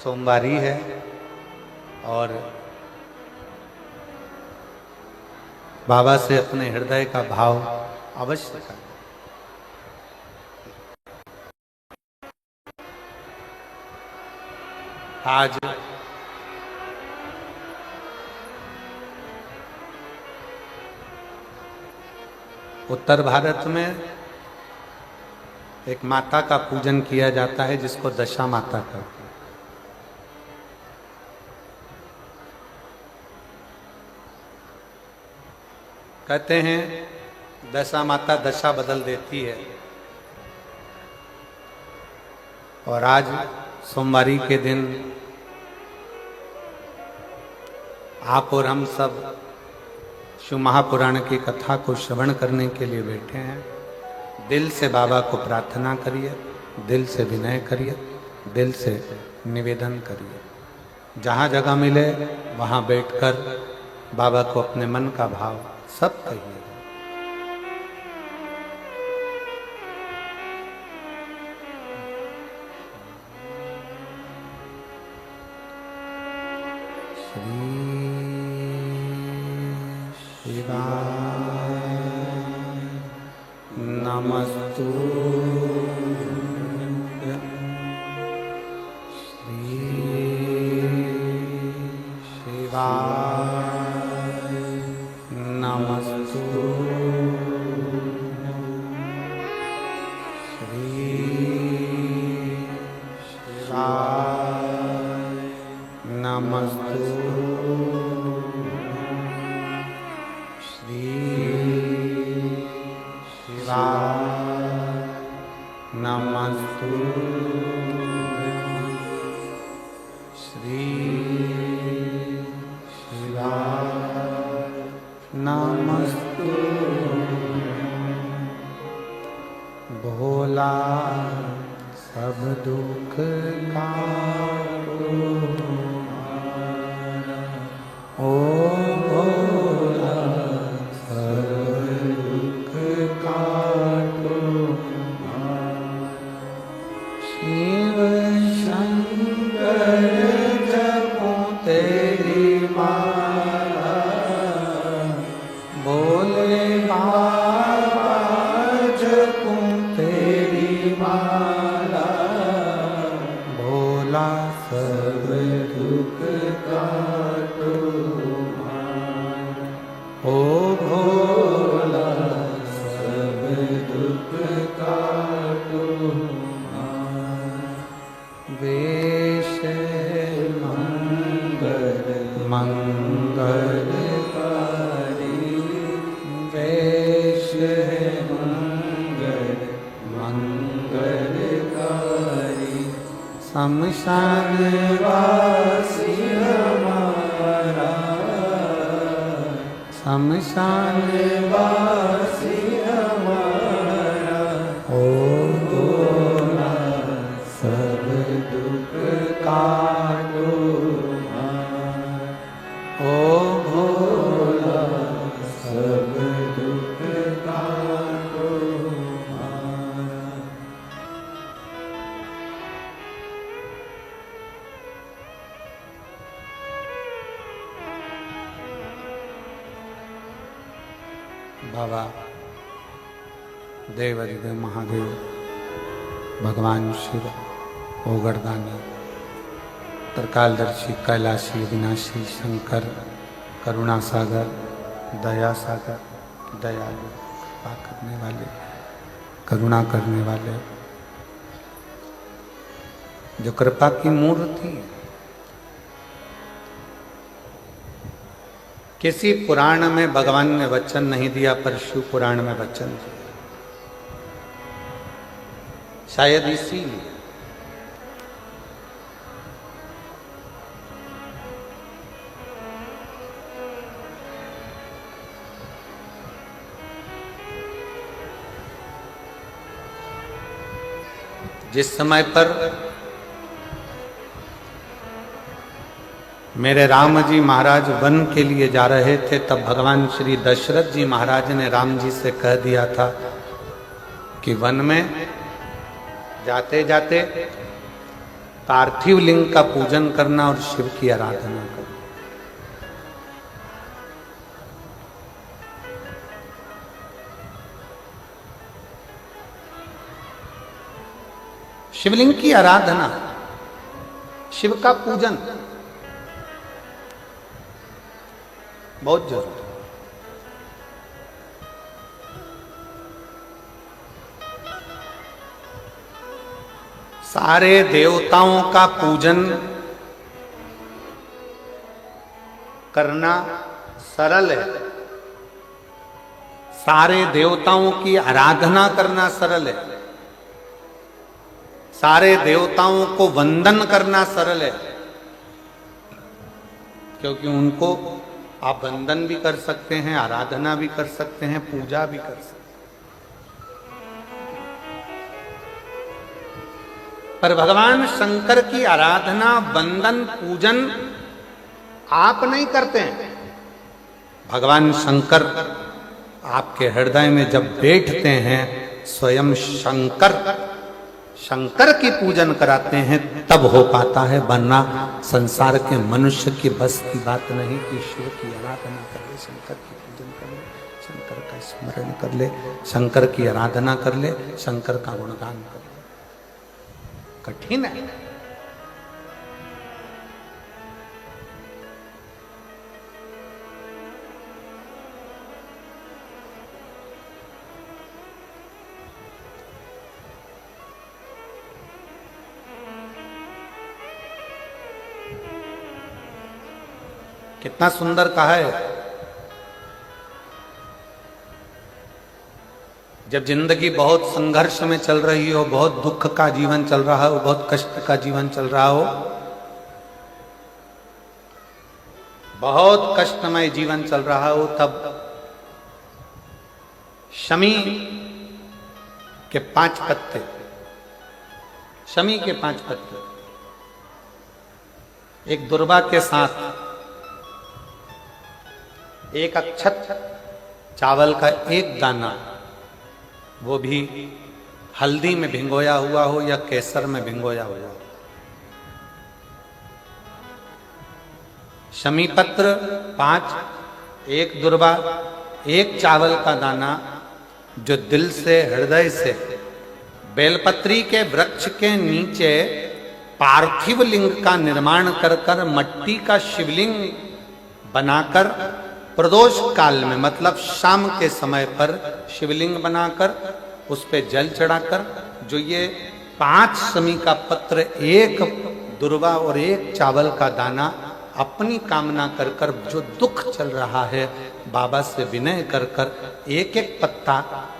सोमवारी है और बाबा से अपने हृदय का भाव अवश्य करें। आज उत्तर भारत में एक माता का पूजन किया जाता है जिसको दशा माता कहते हैं। कहते हैं दशा माता दशा बदल देती है, और आज सोमवारी के दिन आप और हम सब शिव महापुराण की कथा को श्रवण करने के लिए बैठे हैं। दिल से बाबा को प्रार्थना करिए, दिल से विनय करिए, दिल से निवेदन करिए। जहाँ जगह मिले वहाँ बैठकर बाबा को अपने मन का भाव सब कहिए। नमस्तु श्री शिवाय नमस्तु श्री शिवाय नमस्तु श्री नमस्तु श्री शिवाय नमस्तु भोला सब दुख काटो ओ भोला सब दुख काटो शिव शंकर जपो तेरी माला भोले बाबा जपो तेरी माला भोला सब दुख काटो ओ भोला सब दुख काटो वेश मंगल मंगलकारी वेश मंगल मंगलकारी शमशान वासी हमारा शमशान वासी हमारा ओ भोला सब दुख काटो ओ भोला सब दुख काटो बाबा देवाधिदेव महादेव भगवान शिव ओगरदानी त्रिकालदर्शी कैलाशी विनाशी शंकर करुणा सागर दया सागर दयालु कृपा करने वाले करुणा करने वाले जो कृपा की मूर्ति है। किसी पुराण में भगवान ने वचन नहीं दिया पर शिव पुराण में वचन दिया, शायद इसीलिए जिस समय पर मेरे राम जी महाराज वन के लिए जा रहे थे तब भगवान श्री दशरथ जी महाराज ने राम जी से कह दिया था कि वन में जाते जाते पार्थिव लिंग का पूजन करना और शिव की आराधना करना। शिवलिंग की आराधना, शिव का पूजन बहुत जरूरी है। सारे देवताओं का पूजन करना सरल है, सारे देवताओं की आराधना करना सरल है, सारे देवताओं को वंदन करना सरल है, क्योंकि उनको आप वंदन भी कर सकते हैं, आराधना भी कर सकते हैं, पूजा भी कर सकते हैं। पर भगवान शंकर की आराधना, वंदन, पूजन आप नहीं करते हैं। भगवान शंकर आपके हृदय में जब बैठते हैं, स्वयं शंकर शंकर की पूजन कराते हैं, तब हो पाता है, वरना संसार के मनुष्य की बस की बात नहीं कि ईश्वर की आराधना कर ले, शंकर की पूजन कर ले, शंकर का स्मरण कर ले, शंकर की आराधना कर ले, शंकर का गुणगान कर ले। कठिन है। कितना सुंदर कहा है। जब जिंदगी बहुत संघर्ष में चल रही हो, बहुत दुख का जीवन चल रहा हो, बहुत कष्ट का जीवन चल रहा हो, बहुत कष्टमय जीवन चल रहा हो, तब शमी के 5 पत्ते, शमी के 5 पत्ते, एक दुर्वा के साथ एक अक्षत चावल का एक दाना, वो भी हल्दी में भिंगोया हुआ हो या केसर में भिंगोया हुआ हो, शमी पत्र 5, एक दुर्वा, एक चावल का दाना, जो दिल से, हृदय से बेलपत्री के वृक्ष के नीचे पार्थिव लिंग का निर्माण कर मट्टी का शिवलिंग बनाकर प्रदोष काल में, मतलब शाम के समय पर शिवलिंग बनाकर उस पे जल चढ़ाकर, जो ये 5 शमी का पत्र, एक दुर्वा और एक चावल का दाना, अपनी कामना कर जो दुख चल रहा है, बाबा से विनय कर एक एक पत्ता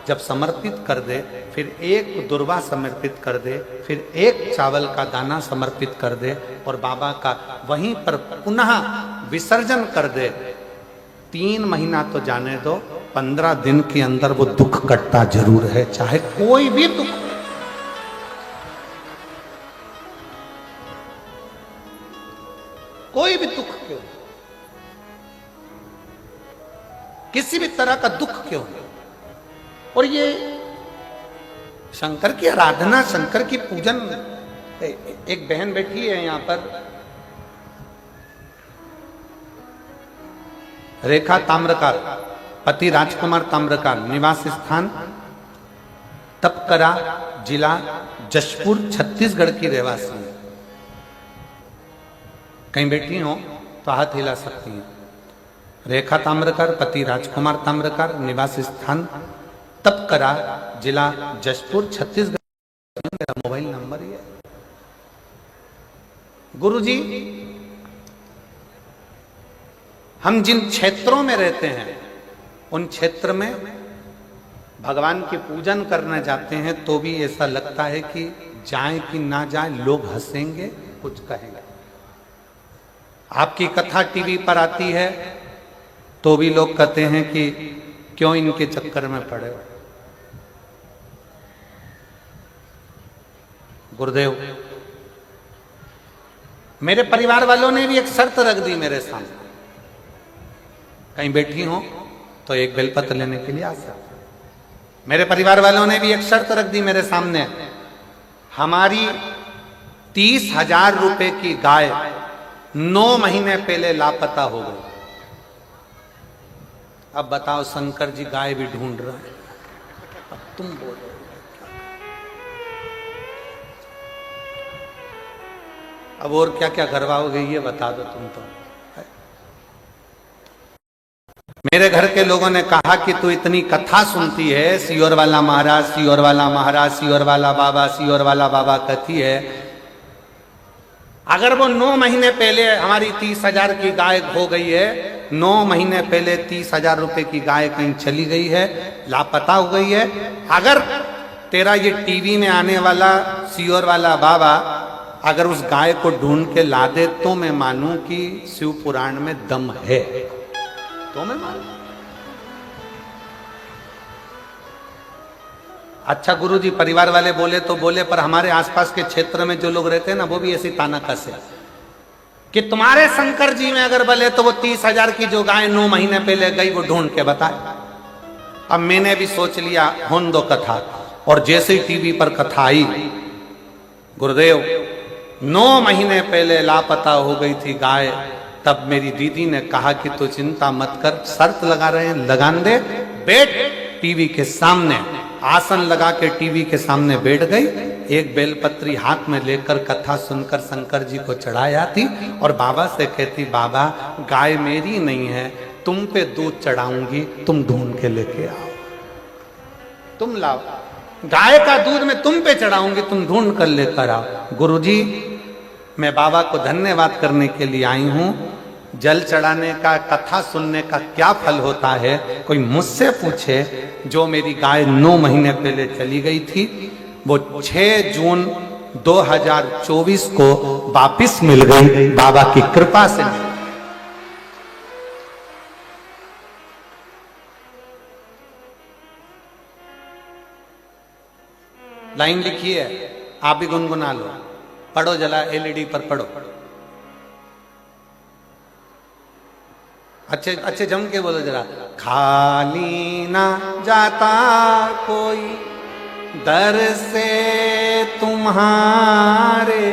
जब समर्पित कर दे, फिर एक दुर्वा समर्पित कर दे, फिर एक चावल का दाना समर्पित कर दे और बाबा का वहीं पर पुनः विसर्जन कर दे, 3 महीना तो जाने दो, 15 दिन के अंदर वो दुख कटता जरूर है, चाहे कोई भी दुख, कोई भी दुख क्यों, किसी भी तरह का दुख क्यों। और ये शंकर की आराधना, शंकर की पूजन, एक बहन बैठी है यहां पर, रेखा ताम्रकार, पति राजकुमार ताम्रकार, निवास स्थान तपकरा, जिला जशपुर, छत्तीसगढ़ की रहवासी है। कहीं बैठी हो तो हाथ हिला सकती हैं। रेखा ताम्रकार, पति राजकुमार ताम्रकार, निवास स्थान तपकरा, जिला जशपुर, छत्तीसगढ़। मेरा मोबाइल नंबर ये। गुरुजी, हम जिन क्षेत्रों में रहते हैं, उन क्षेत्र में भगवान की पूजन करने जाते हैं तो भी ऐसा लगता है कि जाए कि ना जाए, लोग हंसेंगे, कुछ कहेंगे। आपकी कथा टीवी पर आती है तो भी लोग कहते हैं कि क्यों इनके चक्कर में पड़े हो। गुरुदेव, मेरे परिवार वालों ने भी एक शर्त रख दी मेरे सामने, कहीं बैठी हो तो एक बेलपत्र लेने के लिए आ सकते। मेरे परिवार वालों ने भी एक शर्त रख दी मेरे सामने, हमारी 30,000 रुपए की गाय 9 महीने पहले लापता हो गई। अब बताओ, शंकर जी गाय भी ढूंढ रहे हैं, अब तुम बोलो। अब और क्या क्या करवाओगे ये बता दो तुम तो। मेरे घर के लोगों ने कहा कि तू इतनी कथा सुनती है, सियोर वाला महाराज, सियोर वाला महाराज, सियोर वाला बाबा, सियोर वाला बाबा कहती है, अगर वो 9 महीने पहले हमारी 30,000 की गाय हो गई है 9 महीने पहले 30,000 रुपए की गाय कहीं चली गई है, लापता हो गई है। अगर तेरा ये टीवी में आने वाला सियोर वाला बाबा अगर उस गाय को ढूंढ के ला दे तो मैं मानूं कि शिव पुराण में दम है, तो मैं मानूं। अच्छा गुरुजी, परिवार वाले बोले तो बोले, पर हमारे आसपास के क्षेत्र में जो लोग रहते हैं ना, वो भी ऐसी ताना कसे कि तुम्हारे शंकर जी में अगर बोले तो वो 30,000 की जो गाय 9 महीने पहले गई वो ढूंढ के बताए। अब मैंने भी सोच लिया होन दो कथा, और जैसे ही टीवी पर कथा आई, गुरुदेव 9 महीने पहले लापता हो गई थी गाय, तब मेरी दीदी ने कहा कि तू चिंता मत कर, शर्त लगा रहे हैं, लगान दे, बैठ टीवी के सामने। आसन लगा के टीवी के सामने बैठ गई, एक बेलपत्री हाथ में लेकर कथा सुनकर शंकर जी को चढ़ाया थी, और बाबा से कहती, बाबा गाय मेरी नहीं है, तुम पे दूध चढ़ाऊंगी, तुम ढूंढ के लेके आओ, तुम लाओ, गाय का दूध मैं तुम पे चढ़ाऊंगी, तुम ढूंढ कर लेकर आओ। गुरुजी, मैं बाबा को धन्यवाद करने के लिए आई हूं। जल चढ़ाने का, कथा सुनने का क्या फल होता है, कोई मुझसे पूछे। जो मेरी गाय 9 महीने पहले चली गई थी, वो 6 जून 2024 को वापिस मिल गई, बाबा की कृपा से। लाइन लिखी है, आप भी गुनगुना लो, पढ़ो जला, एलईडी पर पढ़ो, अच्छे अच्छे जम के बोलो जरा। खाली ना जाता कोई दर से तुम्हारे,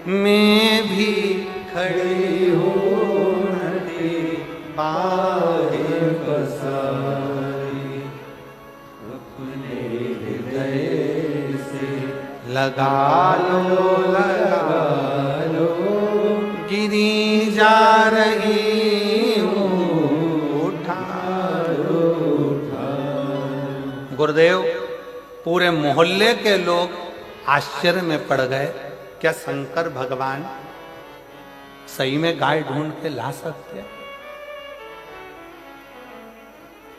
मैं भी खड़ी हूँ नदी बाहे बसाई, अपने हृदय से लगा लो गिरी जा रही गुरुदेव। पूरे मोहल्ले के लोग आश्चर्य में पड़ गए, क्या शंकर भगवान सही में गाय ढूंढ के ला सकते हैं?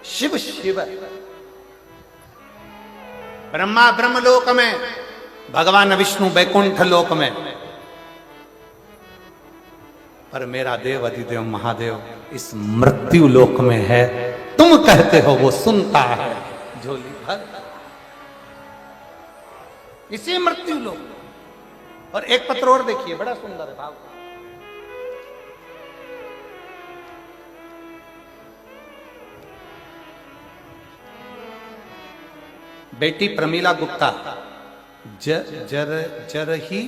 शिव शिव, ब्रह्मा ब्रह्मलोक में, भगवान विष्णु बैकुंठ लोक में, पर मेरा देव अधिदेव महादेव इस मृत्यु लोक में है। तुम कहते हो वो सुनता है झोली भर, इसी मृत्यु लोक। और एक पत्र और देखिए, बड़ा सुंदर है भाव। बेटी प्रमीला गुप्ता जरही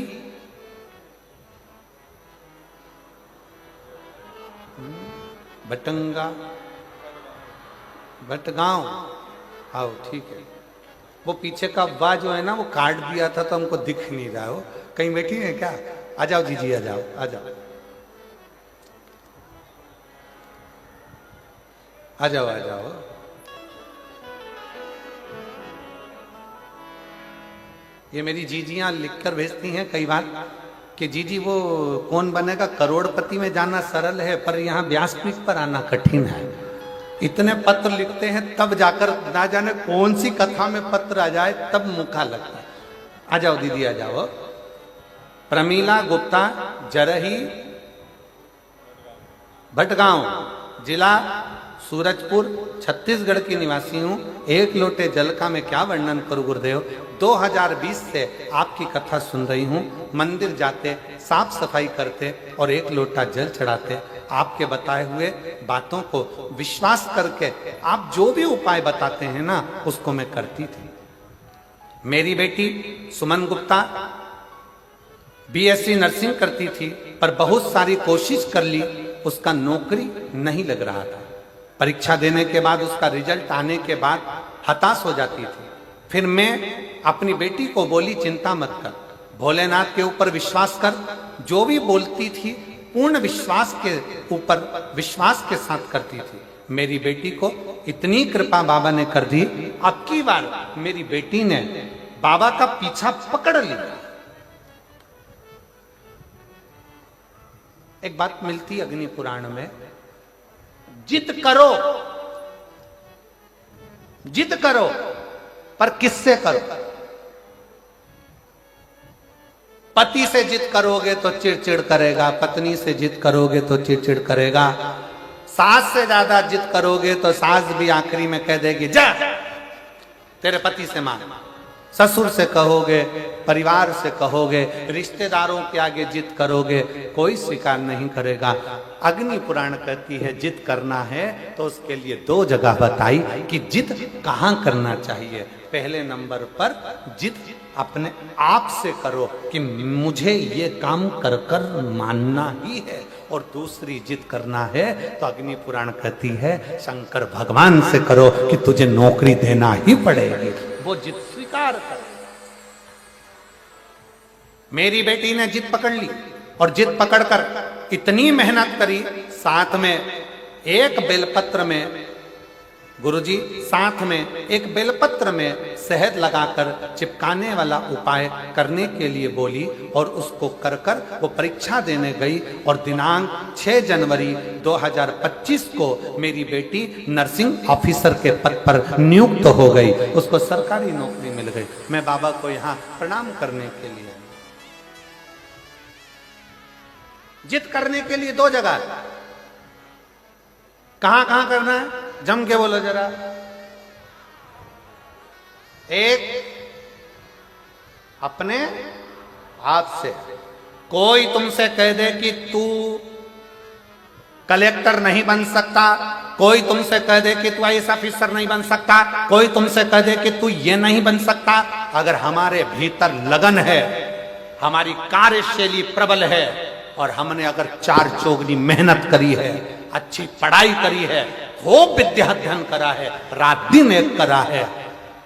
बटंगा भटगांव, आओ ठीक है। वो पीछे का वाह जो है ना, वो काट दिया था तो हमको दिख नहीं रहा हो। कहीं बैठी है क्या? आ जाओ जीजी, आ जाओ, आ जाओ, आ जाओ, आ जाओ। ये मेरी जीजियां लिखकर भेजती हैं कई बार कि जीजी वो कौन बनेगा करोड़पति में जाना सरल है, पर यहाँ व्यासपीठ पर आना कठिन है। इतने पत्र लिखते हैं तब जाकर, ना जाने कौन सी कथा में पत्र आ जाए तब मुखा लगता है। आ जाओ दीदी, आ जाओ। प्रमीला गुप्ता, जरही भटगांव, जिला सूरजपुर, छत्तीसगढ़ की निवासी हूँ। एक लोटे जल का मैं क्या वर्णन करूँ गुरुदेव। 2020 से आपकी कथा सुन रही हूँ। मंदिर जाते, साफ सफाई करते और एक लोटा जल चढ़ाते, आपके बताए हुए बातों को विश्वास करके आप जो भी उपाय बताते हैं ना, उसको मैं करती थी। मेरी बेटी सुमन गुप्ता बीएससी नर्सिंग करती थी, पर बहुत सारी कोशिश कर ली, उसका नौकरी नहीं लग रहा था। परीक्षा देने के बाद, उसका रिजल्ट आने के बाद हताश हो जाती थी। फिर मैं अपनी बेटी को बोली, चिंता मत कर, भोलेनाथ के ऊपर विश्वास कर। जो भी बोलती थी पूर्ण विश्वास के ऊपर, विश्वास के साथ करती थी। मेरी बेटी को इतनी कृपा बाबा ने कर दी, अब की बार मेरी बेटी ने बाबा का पीछा पकड़ लिया। एक बात मिलती अग्नि पुराण में, जिद करो, जिद करो, पर किससे करो? पति से जिद करोगे तो चिड़चिड़ करेगा, पत्नी से जिद करोगे तो चिड़चिड़ करेगा, सास से ज्यादा जिद करोगे तो सास भी आखिरी में कह देगी जा तेरे पति से मांग। ससुर से कहोगे, परिवार से कहोगे, रिश्तेदारों के आगे जिद करोगे, कोई स्वीकार नहीं करेगा। अग्नि पुराण कहती है जिद करना है तो उसके लिए 2 जगह बताई कि जिद कहाँ करना चाहिए। पहले नंबर पर जिद अपने आप से करो कि मुझे ये काम कर कर मानना ही है, और दूसरी जिद करना है तो अग्नि पुराण कहती है शंकर भगवान से करो कि तुझे नौकरी देना ही पड़ेगी। वो जिद स्वीकार कर। मेरी बेटी ने जिद पकड़ ली और जिद पकड़कर इतनी मेहनत करी, साथ में एक बेलपत्र में, गुरुजी साथ में एक बेलपत्र में शहद लगाकर चिपकाने वाला उपाय करने के लिए बोली, और उसको कर कर वो परीक्षा देने गई, और दिनांक 6 जनवरी 2025 को मेरी बेटी नर्सिंग ऑफिसर के पद पर नियुक्त हो गई, उसको सरकारी नौकरी मिल गई। मैं बाबा को यहाँ प्रणाम करने के लिए, जिद करने के लिए 2 जगह, कहां कहां करना है जम के बोलो जरा। एक अपने आप से, कोई तुमसे कह दे कि तू कलेक्टर नहीं बन सकता, कोई तुमसे कह दे कि तू आईएएस ऑफिसर नहीं बन सकता, कोई तुमसे कह दे कि तू ये नहीं बन सकता, अगर हमारे भीतर लगन है, हमारी कार्यशैली प्रबल है, और हमने अगर 4 चौगनी मेहनत करी है, अच्छी पढ़ाई करी है, खूब विद्या अध्ययन करा है, रात दिन एक करा है,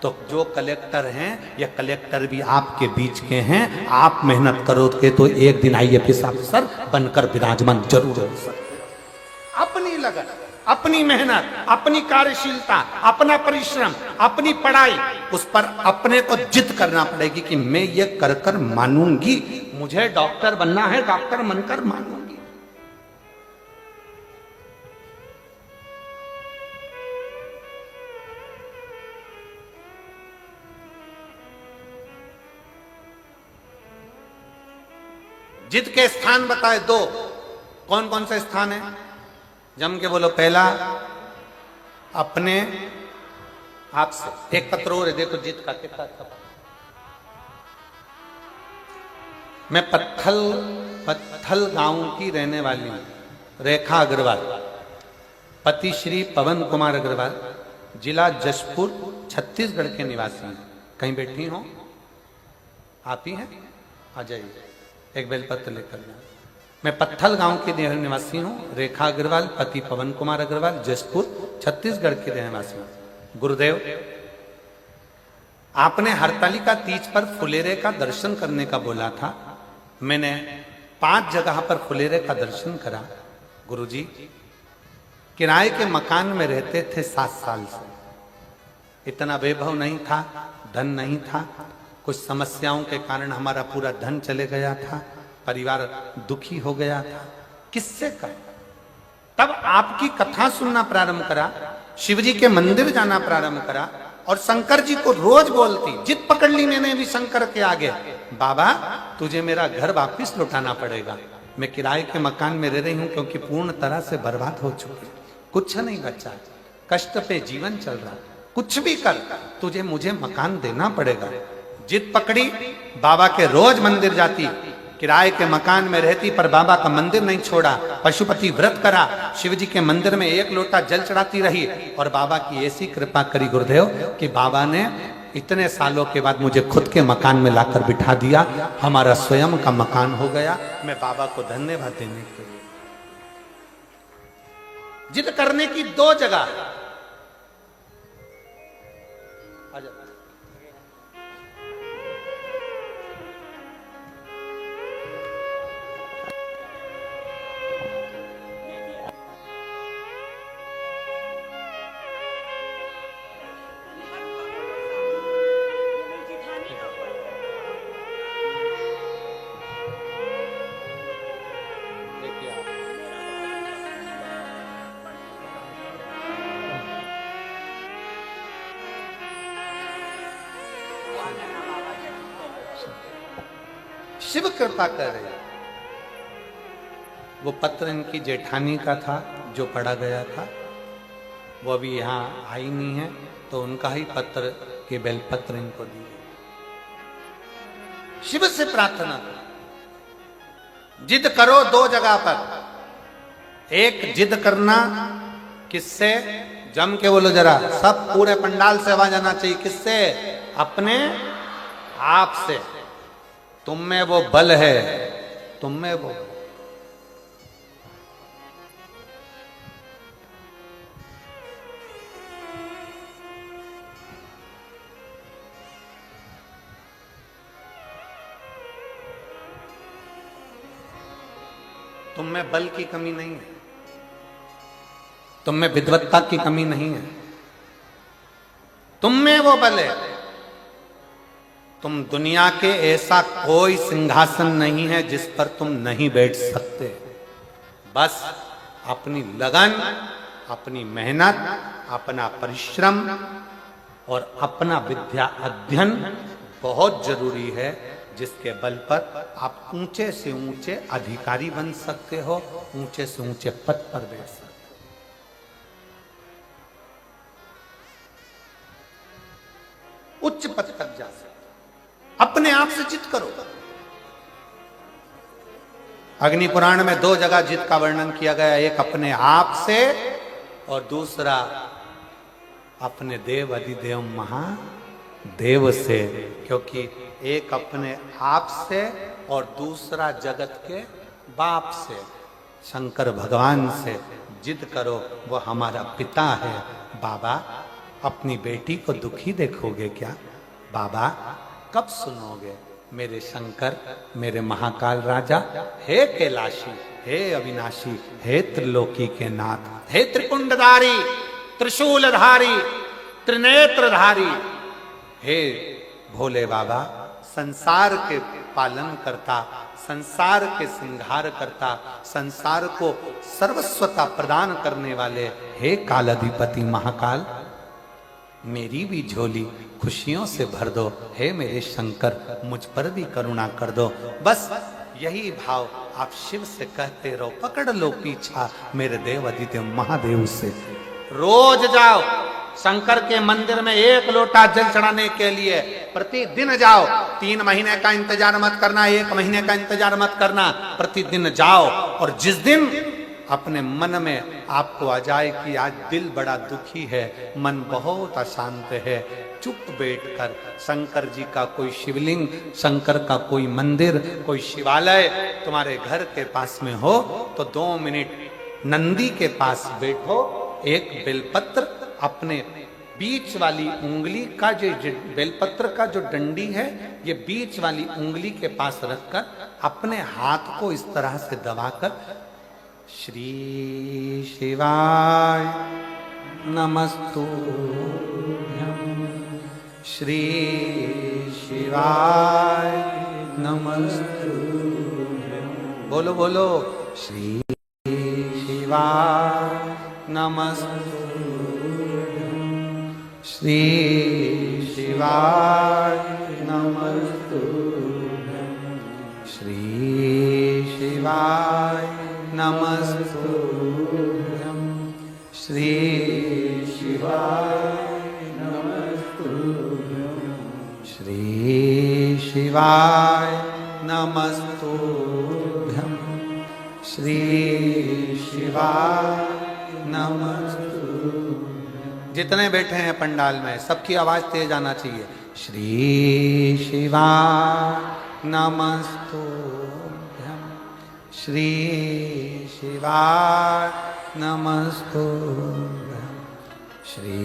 तो जो कलेक्टर हैं या कलेक्टर भी आपके बीच के हैं, आप मेहनत करोगे तो एक दिन आईएएस अफसर बनकर विराजमान जरूर हो सकते। अपनी लगन, अपनी मेहनत, अपनी कार्यशीलता, अपना परिश्रम, अपनी पढ़ाई, उस पर अपने को जिद करना पड़ेगी कि मैं ये कर कर मानूंगी, मुझे डॉक्टर बनना है, डॉक्टर बनकर मानूंगी। जिद के स्थान बताए 2, कौन कौन से स्थान है? जम के बोलो। पहला अपने आप से। एक पत्र और है, देखो जिद का कितना था। मैं पत्थल गांव की रहने वाली हूं, रेखा अग्रवाल, पति श्री पवन कुमार अग्रवाल, जिला जशपुर, छत्तीसगढ़ के निवासी हैं। कहीं बैठी हो? आप ही हैं? आ जाइए, एक बेलपत्र लेकर जाए। मैं पत्थल गांव के निवासी हूँ, रेखा अग्रवाल, पति पवन कुमार अग्रवाल, जशपुर, छत्तीसगढ़ के निवासी हूँ। गुरुदेव, आपने हरतालिका तीज पर फुलेरे का दर्शन करने का बोला था। मैंने 5 जगह पर फुलेरे का दर्शन करा। गुरुजी, किराए के मकान में रहते थे 7 साल से। इतना वैभव नहीं था, धन नहीं था, कुछ समस्याओं के कारण हमारा पूरा धन चले गया था, परिवार दुखी हो गया था। किससे कर? तब आपकी कथा सुनना प्रारंभ करा, शिवजी के मंदिर जाना प्रारंभ करा, और शंकर जी को रोज बोलती, जिद पकड़ ली मैंने भी शंकर के आगे, बाबा तुझे मेरा घर वापिस लौटाना पड़ेगा। मैं किराए के मकान में रह रही हूं क्योंकि पूर्ण तरह से बर्बाद हो चुकी, कुछ नहीं बचा, कष्ट पे जीवन चल रहा, कुछ भी कर तुझे मुझे मकान देना पड़ेगा। जिद पकड़ी, बाबा के रोज मंदिर जाती, किराए के मकान में रहती, पर बाबा का मंदिर नहीं छोड़ा। पशुपति व्रत करा, शिव जी के मंदिर में 1 लोटा जल चढ़ाती रही, और बाबा की ऐसी कृपा करी गुरुदेव कि बाबा ने इतने सालों के बाद मुझे खुद के मकान में लाकर बिठा दिया, हमारा स्वयं का मकान हो गया। मैं बाबा को धन्यवाद देने के लिए। जिद करने की 2 जगह। शिव कृपा करे। वो पत्र इनकी जेठानी का था जो पढ़ा गया था, वो अभी यहाँ आई नहीं है, तो उनका ही पत्र के बेलपत्र इनको दी। शिव से प्रार्थना करो, जिद करो दो जगह पर। एक जिद करना किससे, जम के बोलो जरा, सब पूरे पंडाल से आवाज आना चाहिए, किससे? अपने आप से। तुम में वो बल है, तुम में वो। तुम में बल की कमी नहीं है, तुम में विद्वत्ता की कमी नहीं है, तुम में वो बल है। तुम दुनिया के ऐसा कोई सिंहासन नहीं है जिस पर तुम नहीं बैठ सकते। बस अपनी लगन, अपनी मेहनत, अपना परिश्रम और अपना विद्या अध्ययन बहुत जरूरी है, जिसके बल पर आप ऊंचे से ऊंचे अधिकारी बन सकते हो, ऊंचे से ऊंचे पद पर बैठ सकते हो। उच्च पद तक जा सकते, अपने आप से जिद करो। अग्नि पुराण में दो जगह जिद का वर्णन किया गया, एक अपने आप से और दूसरा अपने देव अधिदेव महादेव से। क्योंकि एक अपने आप से और दूसरा जगत के बाप से, शंकर भगवान से जिद करो, वो हमारा पिता है। बाबा अपनी बेटी को दुखी देखोगे क्या? बाबा कब सुनोगे? मेरे शंकर, मेरे महाकाल राजा, हे कैलाशी, हे अविनाशी, हे त्रिलोकी के नाथ, हे त्रिपुंडधारी, त्रिशूलधारी, त्रिनेत्रधारी, हे भोले बाबा, संसार के पालन करता, संसार के श्रृंगार करता, संसार को सर्वस्वता प्रदान करने वाले, हे कालाधिपति महाकाल, मेरी भी झोली खुशियों से भर दो। हे मेरे शंकर, मुझ पर भी करुणा कर दो। बस यही भाव आप शिव से कहते रहो, पकड़ लो पीछा मेरे देव अधिदेव महादेव से। रोज जाओ शंकर के मंदिर में, एक लोटा जल चढ़ाने के लिए प्रतिदिन जाओ। 3 महीने का इंतजार मत करना, 1 महीने का इंतजार मत करना, प्रतिदिन जाओ। और जिस दिन अपने मन में आपको आ जाए कि आज दिल बड़ा दुखी है, मन बहुत अशांत है, चुप बैठकर शंकर जी का कोई शिवलिंग, शंकर का कोई मंदिर, कोई शिवालय तुम्हारे घर के पास में हो तो 2 मिनट नंदी के पास बैठो, एक बेलपत्र अपने बीच वाली उंगली का, जो बेलपत्र का जो डंडी है, ये बीच वाली उंगली के पास रखकर अपने हाथ को इस तरह से दबाकर श्री शिवाय नमस्तुभ्यं, श्री शिवाय नमस्तुभ्यं, बोलो बोलो, श्री शिवाय नमस्तुभ्यं, श्री शिवाय नमस्तुभ्यं, श्री शिवाय नमस्तुभ्यं, श्री शिवाय नमस्तुभ्यं, श्री शिवाय नमस्तुभ्यं, श्री शिवाय नमस्तुभ्यं। जितने बैठे हैं पंडाल में सबकी आवाज तेज आना चाहिए। श्री शिवाय नमस्तुभ्यं, श्री शिवाय नमस्तुभ्यं, श्री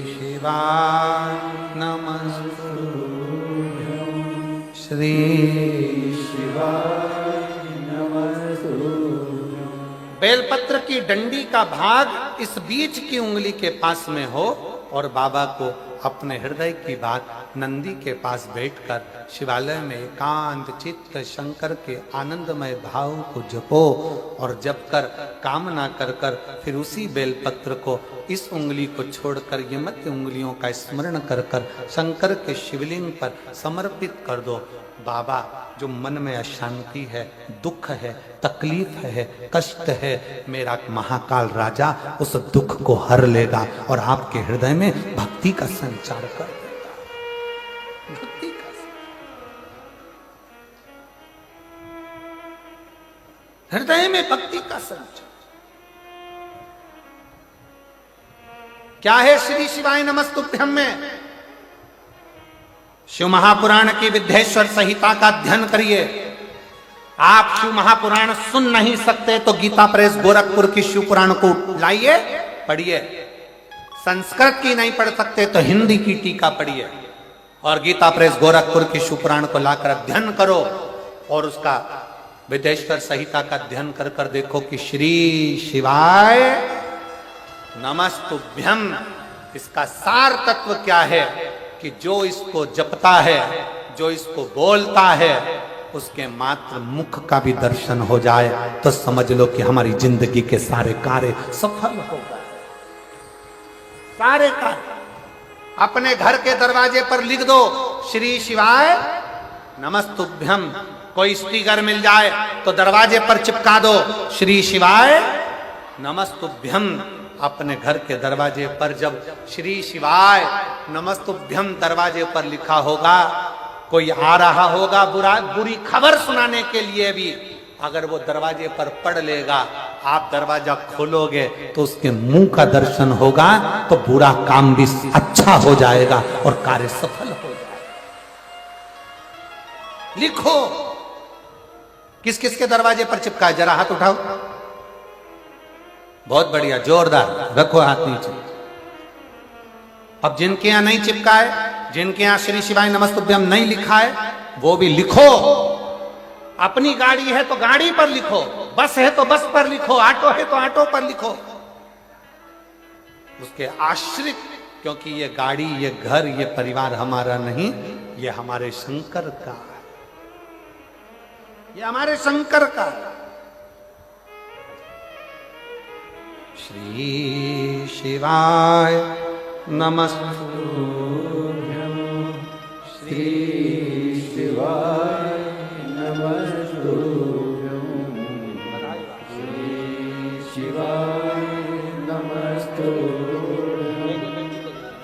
शिवाय नमस्तुभ्यं, श्री शिवाय नमस्तुभ्यं। बेलपत्र की डंडी का भाग इस बीच की उंगली के पास में हो और बाबा को अपने हृदय की बात नंदी के पास बैठकर शिवालय में एकांत चित्त शंकर के आनंदमय भाव को जपो और जप कर कामना कर कर फिर उसी बेलपत्र को इस उंगली को छोड़कर ये मध्य उंगलियों का स्मरण कर कर शंकर के शिवलिंग पर समर्पित कर दो। बाबा, जो मन में अशांति है, दुख है, तकलीफ है, कष्ट है, मेरा महाकाल राजा उस दुख को हर लेगा और आपके हृदय में भक्ति का संचार कर देगा। भक्ति का हृदय में भक्ति का संचार क्या है? श्री शिवाय नमस्तुभ्यम में शिव महापुराण की विद्येश्वर संहिता का अध्ययन करिए। आप शिव महापुराण सुन नहीं सकते तो गीता प्रेस गोरखपुर की शिव पुराण को लाइए, पढ़िए। संस्कृत की नहीं पढ़ सकते तो हिंदी की टीका पढ़िए और गीता प्रेस गोरखपुर की शिव पुराण को लाकर अध्ययन करो और उसका विद्येश्वर संहिता का अध्ययन कर कर देखो कि श्री शिवाय नमस्तुभ्यम इसका सार तत्व क्या है कि जो इसको जपता है, जो इसको बोलता है, उसके मात्र मुख का भी दर्शन हो जाए तो समझ लो कि हमारी जिंदगी के सारे कार्य सफल हो गए। सारे कार्य अपने घर के दरवाजे पर लिख दो, श्री शिवाय नमस्तुभ्यम। कोई स्टिकर मिल जाए तो दरवाजे पर चिपका दो, श्री शिवाय नमस्तुभ्यम। अपने घर के दरवाजे पर जब श्री शिवाय नमस्तुभ्यम दरवाजे पर लिखा होगा, कोई आ रहा होगा बुरी खबर सुनाने के लिए भी, अगर वो दरवाजे पर पढ़ लेगा, आप दरवाजा खोलोगे तो उसके मुंह का दर्शन होगा तो बुरा काम भी अच्छा हो जाएगा और कार्य सफल हो जाएगा। लिखो, किस किस के दरवाजे पर चिपका है? जरा हाथ उठाओ। बहुत बढ़िया, जोरदार, रखो हाथ नीचे। अब जिनके यहां नहीं चिपका है, जिनके यहां श्री शिवाय नमस्तुभ्यम नहीं लिखा है, वो भी लिखो। अपनी गाड़ी है तो गाड़ी पर लिखो, बस है तो बस पर लिखो, ऑटो है तो ऑटो पर लिखो। उसके आश्रित, क्योंकि ये गाड़ी, ये घर, ये परिवार हमारा नहीं, ये हमारे शंकर का है, ये हमारे शंकर का है। श्री शिवाय नमस्तुभ्यम, श्री शिवाय नमस्तुभ्यम, श्री शिवाय नमस्तुभ्यम,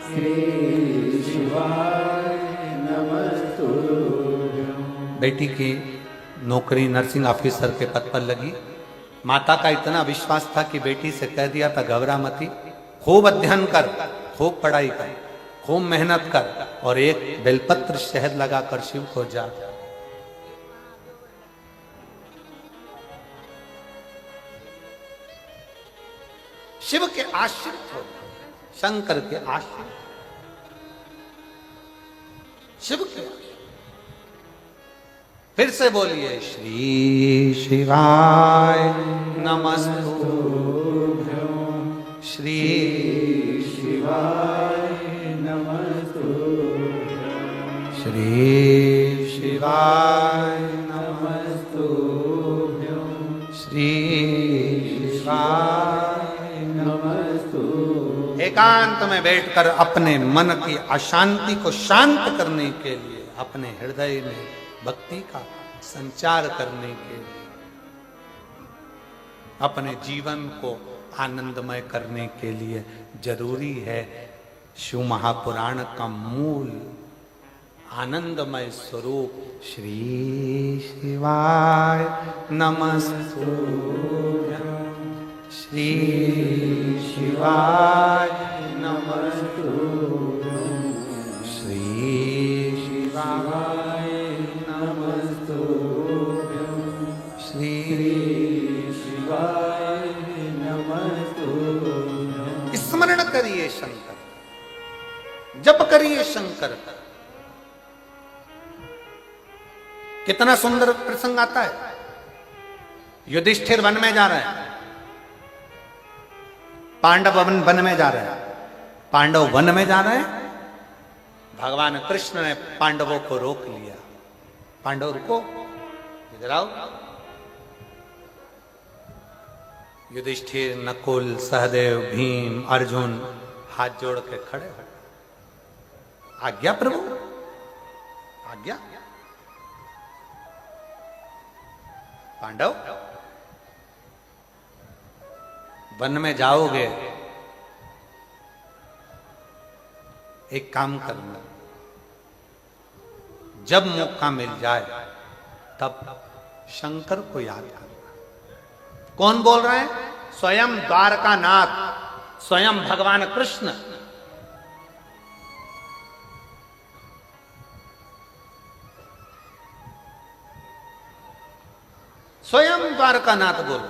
श्री शिवाय नमस्तुभ्यम। बेटी की नौकरी नर्सिंग ऑफिसर के पद पर लगी। माता का इतना विश्वास था कि बेटी से कह दिया था, घबरा मती, खूब अध्ययन कर, खूब पढ़ाई कर, खूब मेहनत कर और एक बेलपत्र शहद लगाकर शिव को जा। शिव के आश्रित हो, शंकर के आश्रित, शिव के। फिर से बोलिए, श्री शिवाय नमस्तुभ्यम, श्री शिवाय नमस्तुभ्यम, श्री शिवाय नमस्तुभ्यम, श्री शिवाय नमस्तुभ्यम। एकांत में बैठकर अपने मन की अशांति को शांत करने के लिए, अपने हृदय में भक्ति का संचार करने के लिए, अपने जीवन को आनंदमय करने के लिए जरूरी है शिव महापुराण का मूल आनंदमय स्वरूप श्री शिवाय नमस्तुभ्यम, श्री शिवाय नमस्तुभ्यम, श्री शिवाय नमस्तुभ्यम, श्री शिवाय नमस्तुभ्यम। स्मरण करिए शंकर, जप करिए शंकर का। कितना सुंदर प्रसंग आता है। युधिष्ठिर वन में जा रहे हैं, पांडव वन में जा रहे हैं, पांडव वन में जा रहे हैं, भगवान कृष्ण ने पांडवों को रोक लिया। पांडव रुको, इधर आओ। युधिष्ठिर, नकुल, सहदेव, भीम, अर्जुन हाथ जोड़ के खड़े हो। आज्ञा प्रभु, आज्ञा। पांडव, वन में जाओगे, एक काम करना, जब मौका मिल जाए तब शंकर को याद करना। कौन बोल रहे हैं? स्वयं द्वारकानाथ, स्वयं भगवान कृष्ण। स्वयं द्वारकानाथ बोल।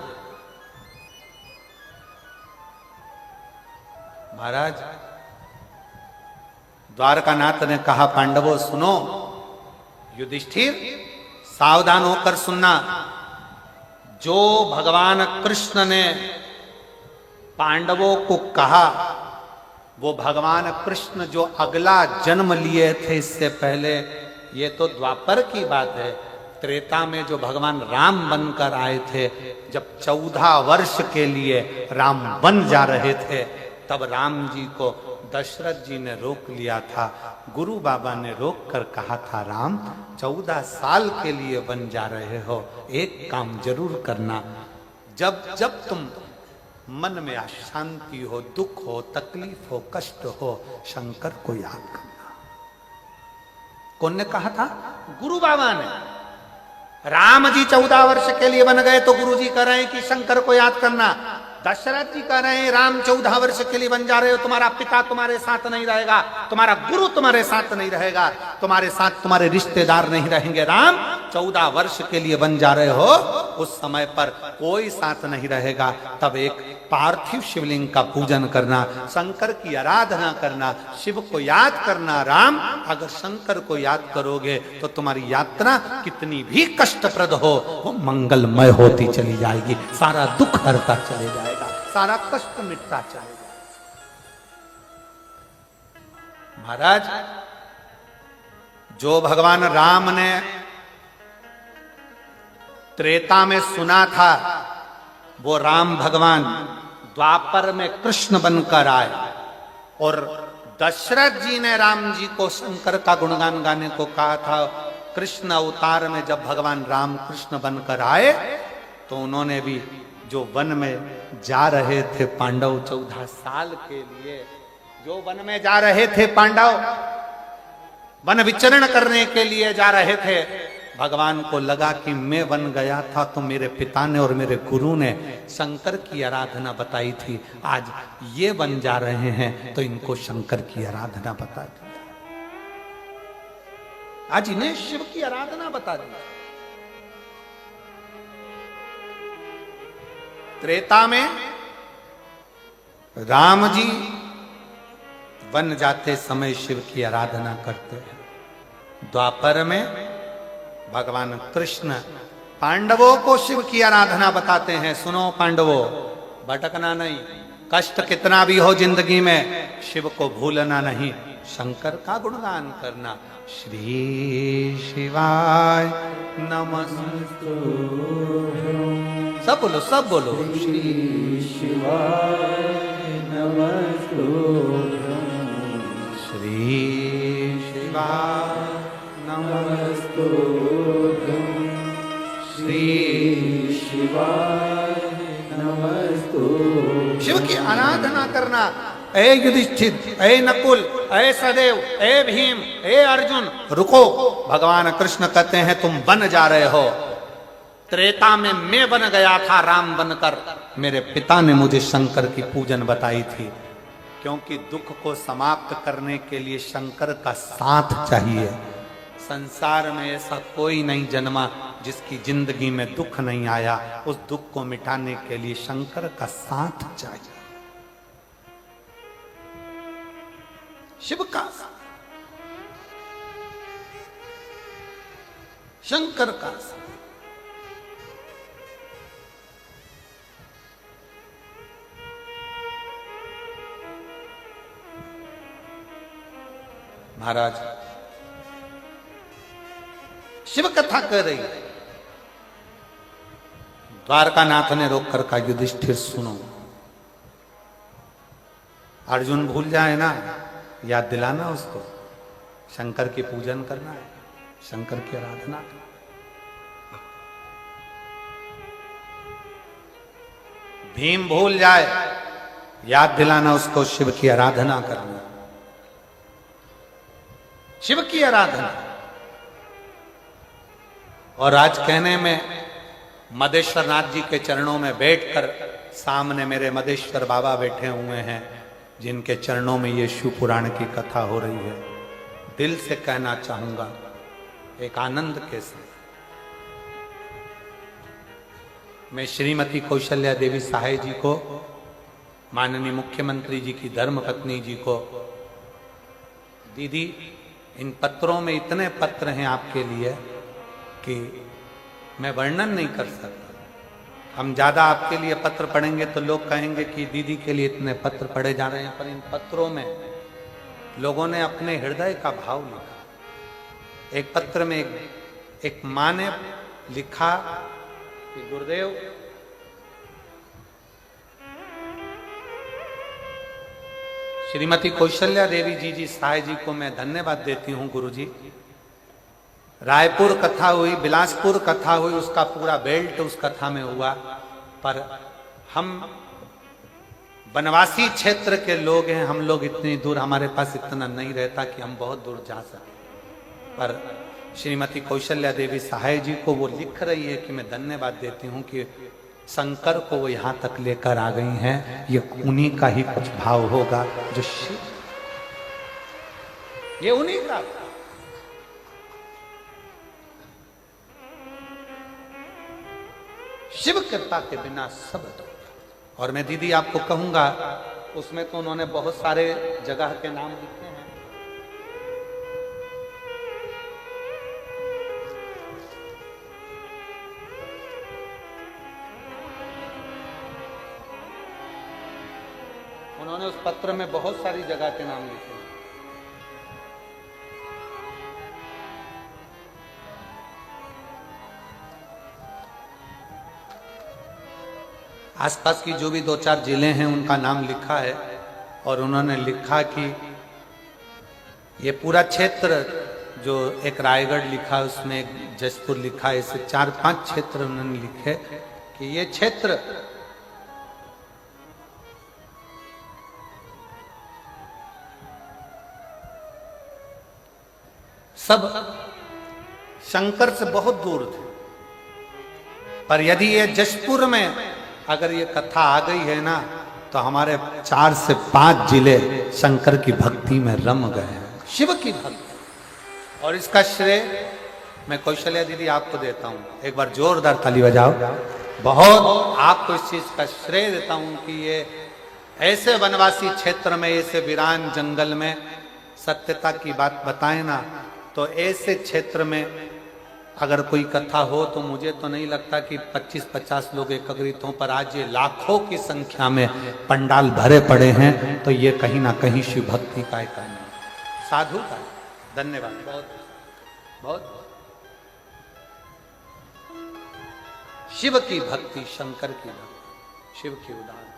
महाराज, द्वारकानाथ ने कहा, पांडवों सुनो, युधिष्ठिर सावधान होकर सुनना। जो भगवान कृष्ण ने पांडवों को कहा, वो भगवान कृष्ण जो अगला जन्म लिए थे इससे पहले, ये तो द्वापर की बात है। त्रेता में जो भगवान राम बनकर आए थे, जब 14 वर्ष के लिए राम बन जा रहे थे, तब राम जी को दशरथ जी ने रोक लिया था। गुरु बाबा ने रोक कर कहा था, राम 14 साल के लिए बन जा रहे हो, एक काम जरूर करना, जब जब तुम मन में अशांति हो, दुख हो, तकलीफ हो, कष्ट हो, शंकर को याद करना। कौन ने कहा था? गुरु बाबा ने। राम जी 14 वर्ष के लिए बन गए तो गुरु जी कह रहे हैं कि शंकर को याद करना। दशरथ जी कह रहे हैं, राम 14 वर्ष के लिए बन जा रहे हो, तुम्हारा पिता तुम्हारे साथ नहीं रहेगा, तुम्हारा गुरु तुम्हारे साथ नहीं रहेगा, तुम्हारे साथ तुम्हारे रिश्तेदार नहीं रहेंगे। राम 14 वर्ष के लिए बन जा रहे हो, उस समय पर कोई साथ नहीं रहेगा। तब एक पार्थिव शिवलिंग का पूजन करना, शंकर की आराधना करना, शिव को याद करना। राम, अगर शंकर को याद करोगे तो तुम्हारी यात्रा कितनी भी कष्टप्रद हो, वो मंगलमय होती चली जाएगी, सारा दुख हरता चले जाएगा, सारा कष्ट मिटता चलेगा। महाराज, जो भगवान राम ने त्रेता में सुना था, वो राम भगवान द्वापर में कृष्ण बनकर आए। और दशरथ जी ने राम जी को शंकर का गुणगान गाने को कहा था। कृष्ण अवतार में जब भगवान राम कृष्ण बनकर आए, तो उन्होंने भी जो वन में जा रहे थे पांडव 14 साल के लिए, जो वन में जा रहे थे पांडव, वन विचरण करने के लिए जा रहे थे, भगवान को लगा कि मैं वन गया था तो मेरे पिता ने और मेरे गुरु ने शंकर की आराधना बताई थी, आज ये वन जा रहे हैं तो इनको शंकर की आराधना बता दी, आज इन्हें शिव की आराधना बता दी। त्रेता में राम जी वन जाते समय शिव की आराधना करते हैं। द्वापर में भगवान कृष्ण पांडवों को शिव की आराधना बताते हैं। सुनो पांडवों, भटकना नहीं, कष्ट कितना भी हो जिंदगी में, शिव को भूलना नहीं, शंकर का गुणगान करना। श्री शिवाय नमस्तु। सब बोलो, सब बोलो। श्री शिवाय नमस्तुभ्यं। श्री शिवाय नमस्तुभ्यं। श्री शिवाय नमस्तुभ्यं। शिव की आराधना करना। ए युधिष्ठिर, ए नकुल, ए सदेव, ए भीम, ए अर्जुन, रुको। भगवान कृष्ण कहते हैं तुम बन जा रहे हो। त्रेता में मैं बन गया था राम बनकर, मेरे पिता ने मुझे शंकर की पूजन बताई थी, क्योंकि दुख को समाप्त करने के लिए शंकर का साथ चाहिए। संसार में ऐसा कोई नहीं जन्मा जिसकी जिंदगी में दुख नहीं आया, उस दुख को मिटाने के लिए शंकर का साथ चाहिए। शिव का, शंकर का। महाराज शिव कथा कर रही है। द्वारकानाथ ने रोक कर कहा, युधिष्ठिर सुनो, अर्जुन भूल जाए ना, याद दिलाना उसको, शंकर की पूजन करना है, शंकर की आराधना करना। भीम भूल जाए, याद दिलाना उसको शिव की आराधना करना, शिव की आराधना। और आज कहने में मदेश्वर नाथ जी के चरणों में बैठकर, सामने मेरे मदेश्वर बाबा बैठे हुए हैं जिनके चरणों में ये शिव पुराण की कथा हो रही है, दिल से कहना चाहूंगा एक आनंद के साथ, मैं श्रीमती कौशल्या देवी सहाय जी को, माननीय मुख्यमंत्री जी की धर्मपत्नी जी को, दीदी इन पत्रों में इतने पत्र हैं आपके लिए कि मैं वर्णन नहीं कर सकता। हम ज्यादा आपके लिए पत्र पढ़ेंगे तो लोग कहेंगे कि दीदी के लिए इतने पत्र पढ़े जा रहे हैं, पर इन पत्रों में लोगों ने अपने हृदय का भाव लिखा। एक पत्र में एक मां ने लिखा कि गुरुदेव, श्रीमती कौशल्या देवी जी सहाय जी को मैं धन्यवाद देती हूं गुरुजी। रायपुर कथा हुई, बिलासपुर कथा हुई, उसका पूरा बेल्ट उस कथा में हुआ, पर हम वनवासी क्षेत्र के लोग हैं, हम लोग इतनी दूर, हमारे पास इतना नहीं रहता कि हम बहुत दूर जा सकें। पर श्रीमती कौशल्या देवी सहाय जी को वो लिख रही है कि मैं धन्यवाद देती हूं कि शंकर को वो यहां तक लेकर आ गई हैं। ये उन्हीं का ही कुछ भाव होगा जो शिव, ये उन्हीं का। शिव कृपा के बिना सब अधूरा। और मैं दीदी आपको कहूंगा, उसमें तो उन्होंने बहुत सारे जगह के नाम लिखे हैं। उन्होंने उस पत्र में बहुत सारी जगह के नाम लिखे हैं। आसपास की जो भी 2-4 जिले हैं उनका नाम लिखा है। और उन्होंने लिखा कि ये पूरा क्षेत्र, जो एक रायगढ़ लिखा, उसमें एक जसपुर लिखा, ऐसे 4-5 क्षेत्र उन्होंने लिखे कि ये क्षेत्र सब शंकर से बहुत दूर थे। पर यदि ये जशपुर में अगर ये कथा आ गई है ना, तो हमारे 4 से 5 जिले शंकर की भक्ति में रम गए हैं, शिव की भक्ति। और इसका श्रेय मैं कौशल्या दीदी आपको देता हूं। एक बार जोरदार ताली बजाओ। बहुत आपको इस चीज का श्रेय देता हूं कि ये ऐसे वनवासी क्षेत्र में, ऐसे वीरान जंगल में सत्यता की बात बताए ना, तो ऐसे क्षेत्र में अगर कोई कथा हो तो मुझे तो नहीं लगता कि 25-50 लोग एकत्रित हों, पर आज ये लाखों की संख्या में पंडाल भरे पड़े हैं, तो ये कहीं ना कहीं शिव भक्ति का एक साधु का। धन्यवाद, बहुत बहुत। शिव की भक्ति, शंकर की भक्ति, शिव की उदाहरण,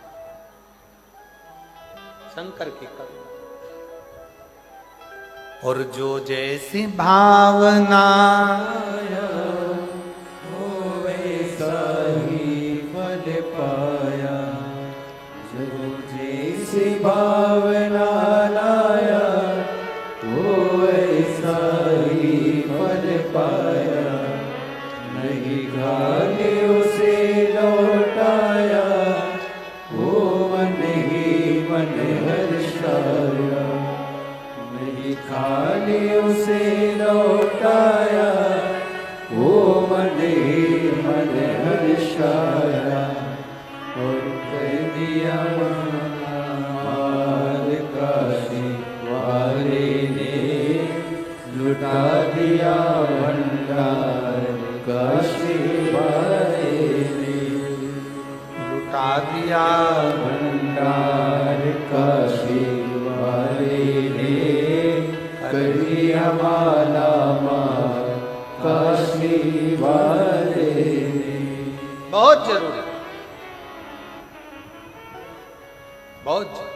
शंकर की करुणा। और जो जैसी भावना हो वैसा ही फल पाया, जो जैसी भावना लाया वो वैसा ही फल पाया। नहीं घाले उसे लौटाया, वो मन ही मन हर्षाया। खाली उसे लौटाया, वो मन ही मन हर्षाया। और कह दिया माल काशी वाले ने, लुटा दिया भंडार काशी वाले ने। लुटा दिया भंडार काशी वाले ने, कर माला माल काशी वाले ने। बहुत जरूरी, बहुत जरूरी।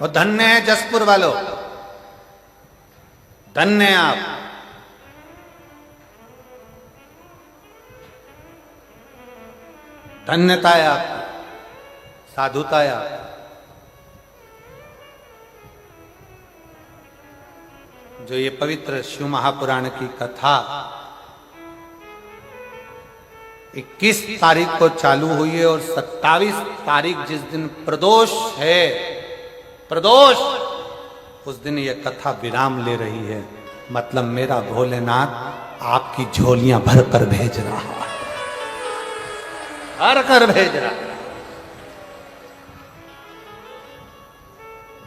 और धन्य है जसपुर वालों, धन्य है आप। धन्यता है आपकी, साधुता है आपकी। जो ये पवित्र शिव महापुराण की कथा 21 तारीख को चालू हुई है और 27 तारीख जिस दिन प्रदोष है, प्रदोष, उस दिन ये कथा विराम ले रही है। मतलब मेरा भोलेनाथ आपकी झोलियां भर कर भेज रहा है, भर कर भेज रहा है।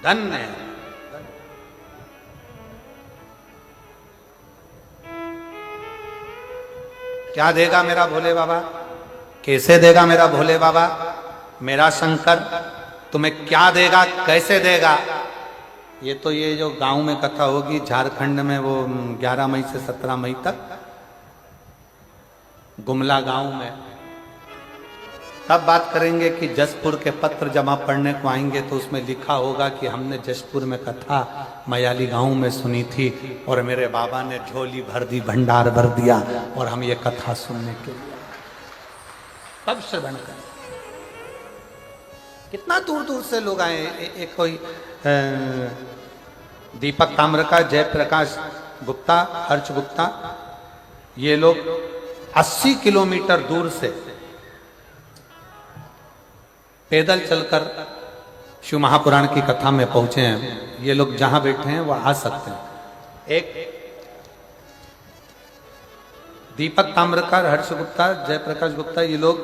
धन्य है। क्या देगा मेरा भोले बाबा, कैसे देगा मेरा भोले बाबा, मेरा शंकर तुम्हें क्या देगा, कैसे देगा? ये तो ये जो गांव में कथा होगी झारखंड में, वो 11 मई से 17 मई तक गुमला गांव में, तब बात करेंगे कि जसपुर के पत्र जमा पढ़ने को आएंगे तो उसमें लिखा होगा कि हमने जसपुर में कथा मयाली गांव में सुनी थी और मेरे बाबा ने झोली भर दी, भंडार भर दिया और हम ये कथा सुनने के लिए तब श्रवण करें। कितना दूर दूर से लोग आए। एक कोई दीपक ताम्रका, जयप्रकाश गुप्ता, हर्ष गुप्ता, ये लोग 80 किलोमीटर दूर से पैदल चलकर शिव महापुराण की कथा में पहुंचे हैं। ये लोग जहां बैठे हैं वो आ सकते हैं। एक दीपक ताम्रकार, हर्ष गुप्ता, जयप्रकाश गुप्ता, ये लोग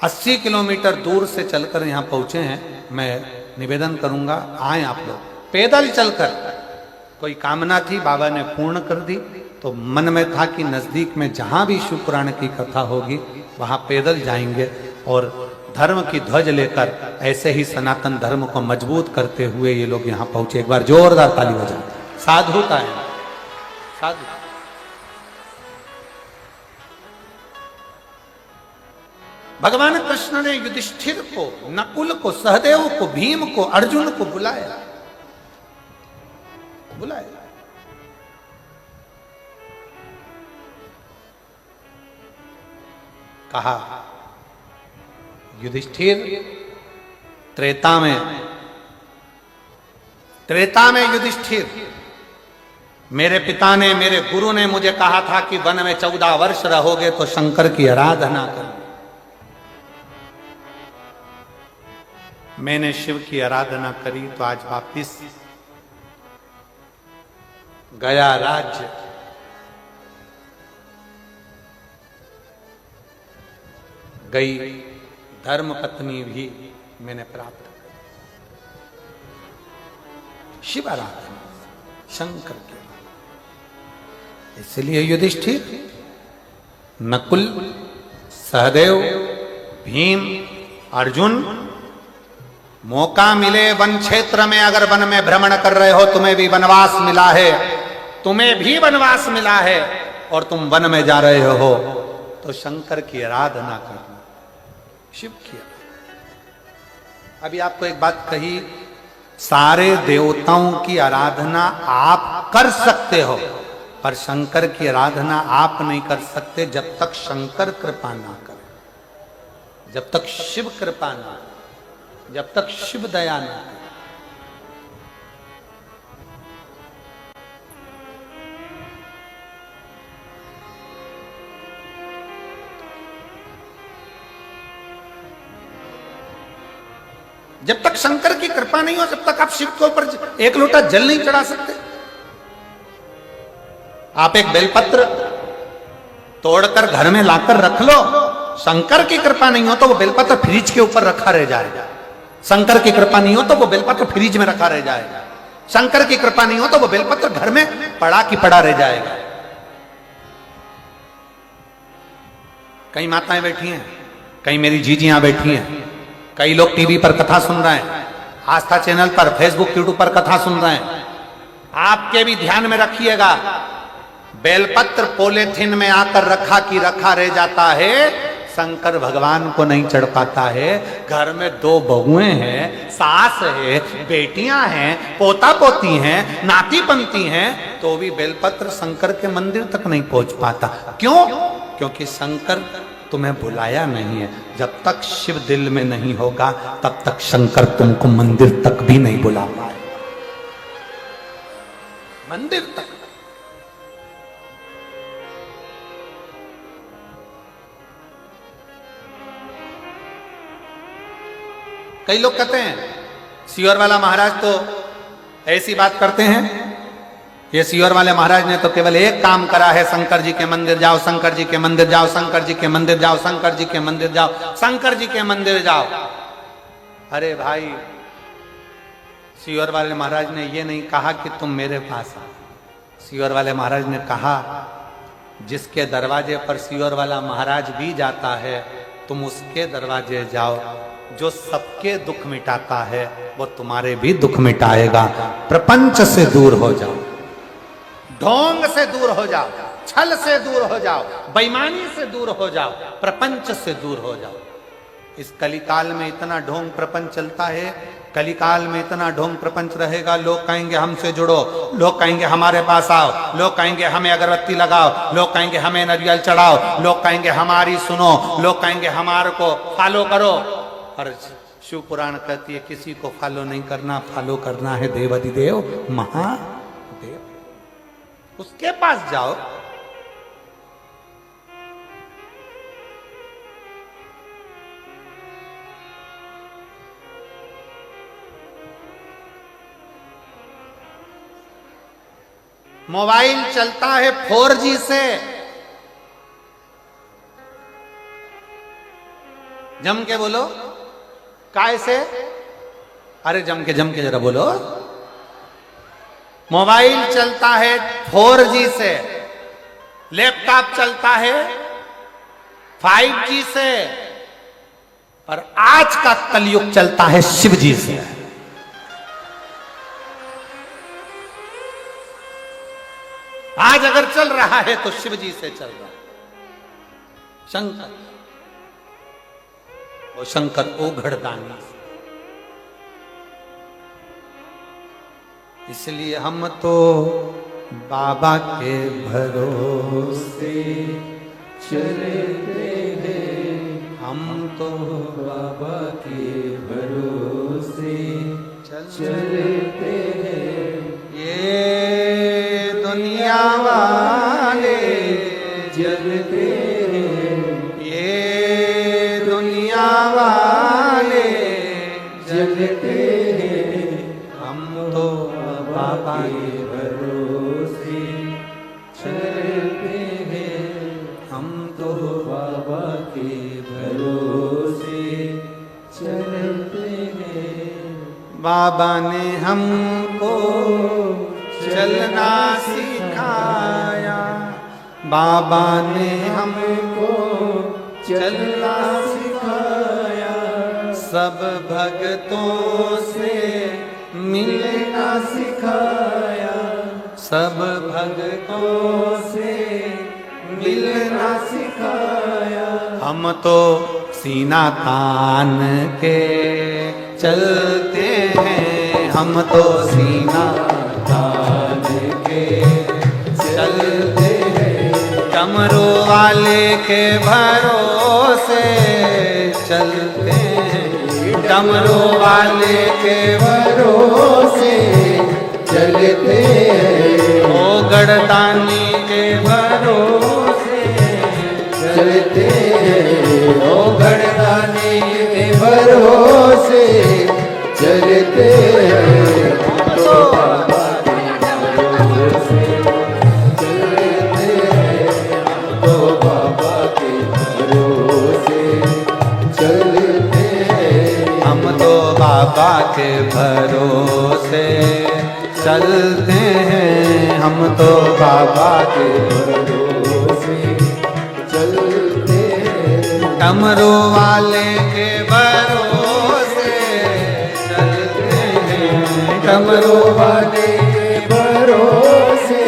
80 किलोमीटर दूर से चलकर यहां पहुंचे हैं। मैं निवेदन करूंगा आए आप लोग पैदल चलकर। कोई कामना थी, बाबा ने पूर्ण कर दी, तो मन में था कि नजदीक में जहां भी शिव पुराण की कथा होगी वहां पैदल जाएंगे और धर्म की ध्वज लेकर ऐसे ही सनातन धर्म को मजबूत करते हुए ये लोग यहां पहुंचे। एक बार जोरदार ताली बजा। साधुता है, साधु। भगवान कृष्ण ने युधिष्ठिर को, नकुल को, सहदेव को, भीम को, अर्जुन को बुलाया, बुलाया। कहा युधिष्ठिर, त्रेता में युधिष्ठिर, मेरे पिता ने, मेरे गुरु ने मुझे कहा था कि वन में 14 वर्ष रहोगे तो शंकर की आराधना करो। मैंने शिव की आराधना करी तो आज वापिस गया राज्य, गई धर्म पत्नी भी मैंने प्राप्त कर। शिव आराधना, शंकर की, इसलिए युधिष्ठिर, नकुल, सहदेव, भीम, अर्जुन, मौका मिले वन क्षेत्र में, अगर वन में भ्रमण कर रहे हो, तुम्हें भी वनवास मिला है, तुम्हें भी वनवास मिला है और तुम वन में जा रहे हो, तो शंकर की आराधना करना, शिव की। अभी आपको एक बात कही, सारे देवताओं की आराधना आप कर सकते हो पर शंकर की आराधना आप नहीं कर सकते जब तक शंकर कृपा ना करे, जब तक शिव कृपा ना करे, जब तक शिव दया ना करे। जब तक शंकर की कृपा नहीं हो, जब तक आप शिव के ऊपर एक लोटा जल नहीं चढ़ा सकते। आप एक बेलपत्र तोड़कर घर में लाकर रख लो, शंकर की कृपा नहीं हो तो वो बेलपत्र फ्रिज के ऊपर रखा रह जाएगा। शंकर की कृपा नहीं हो तो वो बेलपत्र फ्रिज में रखा रह जाएगा। शंकर की कृपा नहीं हो तो वो बेलपत्र घर में पड़ा की पड़ा रह जाएगा। कई माताएं बैठी हैं, कई मेरी जीजियां बैठी हैं, कई लोग टीवी पर कथा सुन रहे हैं, आस्था चैनल पर, फेसबुक, यूट्यूब पर कथा सुन रहे हैं। आपके भी ध्यान में रखिएगा, बेलपत्र पॉलीथिन में आकर रखा की रखा रह जाता है, शंकर भगवान को नहीं चढ़ पाता है। घर में 2 बहुएं हैं, सास है, बेटियां हैं, पोता पोती हैं, नाती पंती हैं, तो भी बेलपत्र शंकर के मंदिर तक नहीं पहुंच पाता। क्यों? क्योंकि शंकर तुम्हें बुलाया नहीं है। जब तक शिव दिल में नहीं होगा तब तक शंकर तुमको मंदिर तक भी नहीं बुला पाए, मंदिर तक। कई लोग कहते हैं सीहोर वाला महाराज तो ऐसी बात करते हैं, ये सीहोर वाले महाराज ने तो केवल एक काम करा है, शंकर जी के मंदिर जाओ, शंकर जी के मंदिर जाओ, शंकर जी के मंदिर जाओ, शंकर जी के मंदिर जाओ, शंकर जी के मंदिर जाओ। अरे भाई, सीहोर वाले महाराज ने ये नहीं कहा कि तुम मेरे पास आओ। सीहोर वाले महाराज ने कहा जिसके दरवाजे पर सीहोर वाला महाराज भी जाता है, तुम उसके दरवाजे जाओ। जो सबके दुख मिटाता है वो तुम्हारे भी दुख मिटाएगा। प्रपंच से दूर हो जाओ, ढोंग से दूर हो जाओ, छल से दूर हो जाओ, बेईमानी से दूर हो जाओ, प्रपंच से दूर हो जाओ। इस कलिकाल में इतना ढोंग प्रपंच चलता है, कलिकाल में इतना ढोंग प्रपंच रहेगा। लोग कहेंगे हमसे जुड़ो, लोग कहेंगे हमारे पास आओ, लोग कहेंगे हमें अगरबत्ती लगाओ, लोग कहेंगे हमें नारियल चढ़ाओ, लोग कहेंगे हमारी सुनो, लोग कहेंगे हमारे को फॉलो करो। और शिव पुराण कहती है किसी को फॉलो नहीं करना, फॉलो करना है देवाधिदेव महादेव, उसके पास जाओ। मोबाइल चलता है 4G से, जम के बोलो, काय से? अरे जम के जरा बोलो। मोबाइल चलता है 4G से, लैपटॉप चलता है 5G से, पर आज का कलयुग चलता है शिव जी से। आज अगर चल रहा है तो शिव जी से चल रहा है। शंकर, वो शंकर ओघड़दानी। इसलिए हम तो बाबा के भरोसे चलते हैं, हम तो बाबा के भरोसे चलते हैं। ये दुनिया वाले जलते हैं, ये दुनिया वाले जलते हैं। हम तो बाबा के भरोसे चलते हैं, हम तो बाबा के भरोसे चलते हैं। बाबा ने हमको चलना सिखाया, बाबा ने हमको चलना सिखाया, सब भक्तों से मिलना सिखाया, सब भक्तों से मिलना सिखाया। हम तो सीना तान के चलते हैं, हम तो सीना तान के चलते हैं, डमरू वाले के भरोसे चलते हैं, डमरू वाले के भरोसे चलते हैं। ओ गढ़दानी के भरोसे चलते हैं, ओ गढ़दानी के भरोसे चलते हैं। तो बाबा के भरोसे चलते हैं, तो बाबा के भरोसे चलते हैं। हम तो बाबा के भरोसे चलते हैं, हम तो बाबा के भरोसे चलते हैं। डमरू वाले के भरोसे चलते हैं, डमरू वाले के भरोसे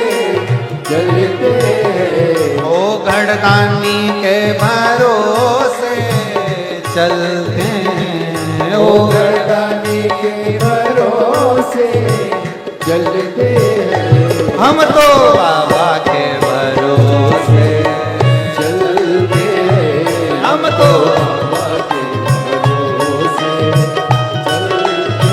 चलते हैं, ओ घड़दानी के भरोसे चलते हैं, ओ घरदानी के भरोसे चलते हैं, हम तो बाबा के भरोसे चलते हैं, हम तो बाबा के भरोसे चलते हैं।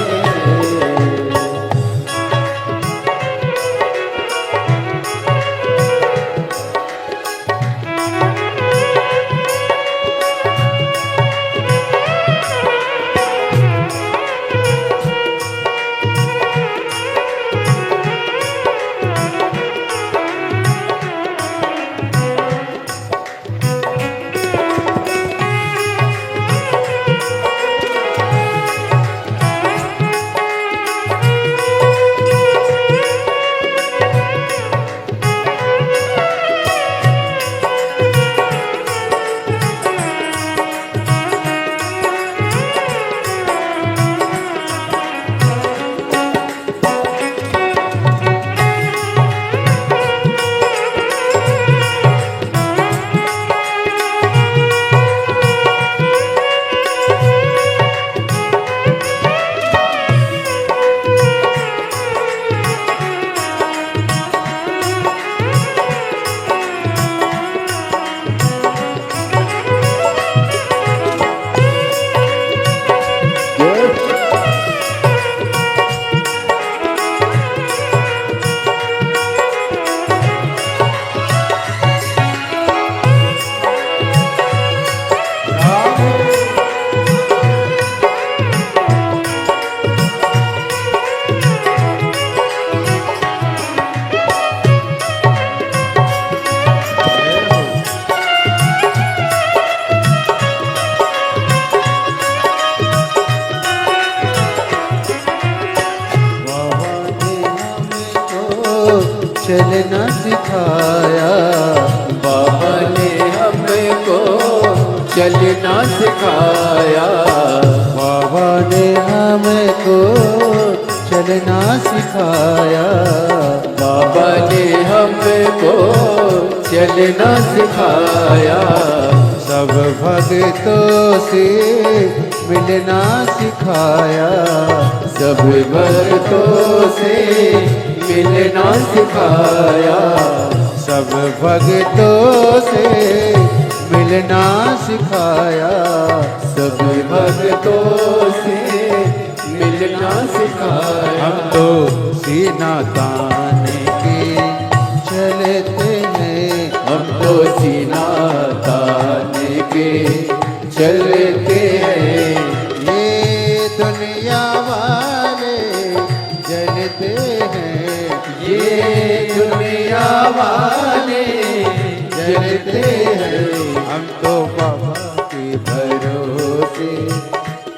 चलना सिखाया, बाबा ने हमको चलना सिखाया, बाबा ने हमको चलना सिखाया, बाबा ने हमको चलना सिखाया, सब भक्तों से मिलना सिखाया, सब भक्तों से मिलना सिखाया, सब भक्तों से मिलना सिखाया, सब भक्तों से मिलना सिखाया। हम तो सीना तान के चलते हैं, हम तो सीना तान के चलते हैं, ये दुनिया वाले जलते हैं, ये दुनिया वाले जलते हैं, हम तो बाबा के भरोसे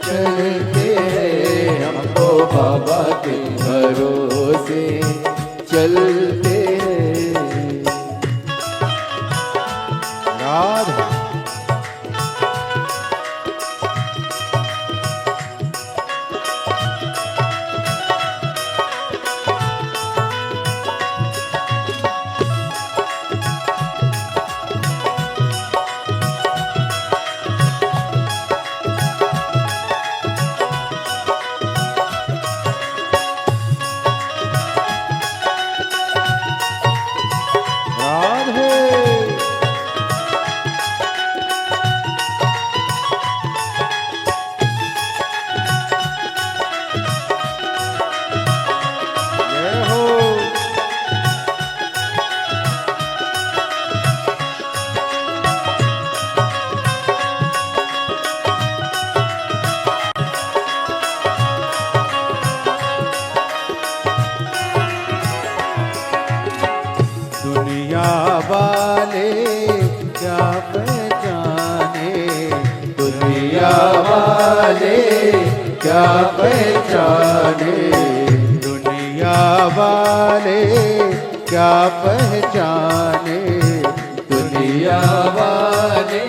चलते हैं, हमको बाबा के भरोसे चलते हैं। राधा दुनिया वाले क्या पहचाने, दुनिया वाले क्या पहचाने, दुनिया वाले क्या पहचाने, दुनिया वाले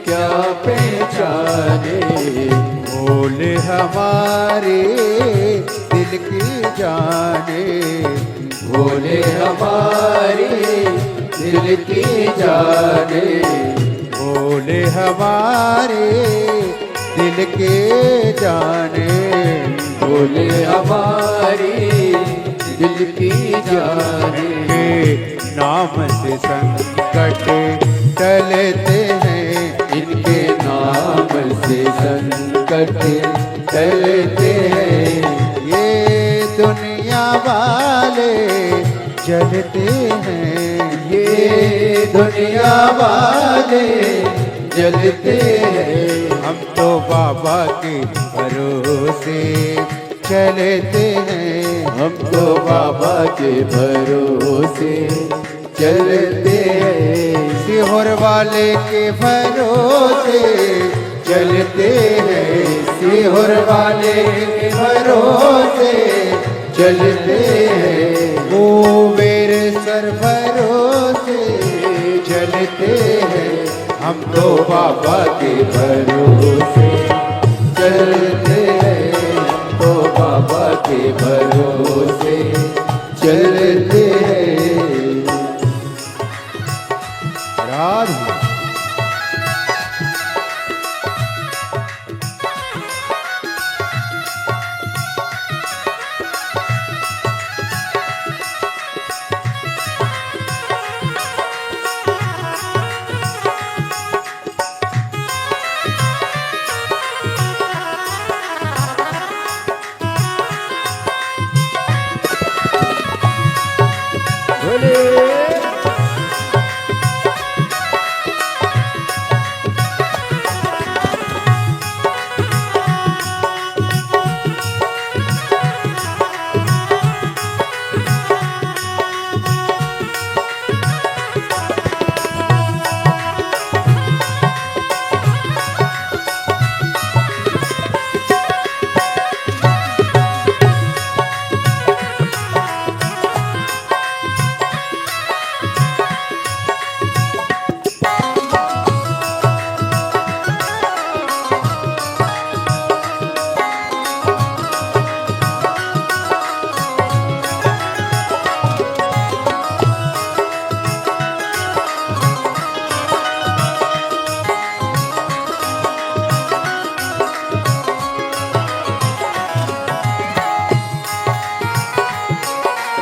क्या जाने भोले हमारे दिल की जाने भोले हमारे दिल की जाने भोले हमारे दिल के जाने भोले हमारी दिल की जाने नाम से संकट टलते हैं इनके नाम से संकट टलते हैं ये दुनिया वाले जलते हैं ये दुनिया वाले जलते हैं हम तो बाबा के भरोसे चलते हैं हम तो बाबा के भरोसे चलते हैं सीहोर वाले के भरोसे चलते हैं सीहोर वाले के भरोसे चलते हैं कुबेर सर भरोसे चलते हैं हम तो बाबा के भरोसे चलते हैं हम तो बाबा के भरोसे चलते हैं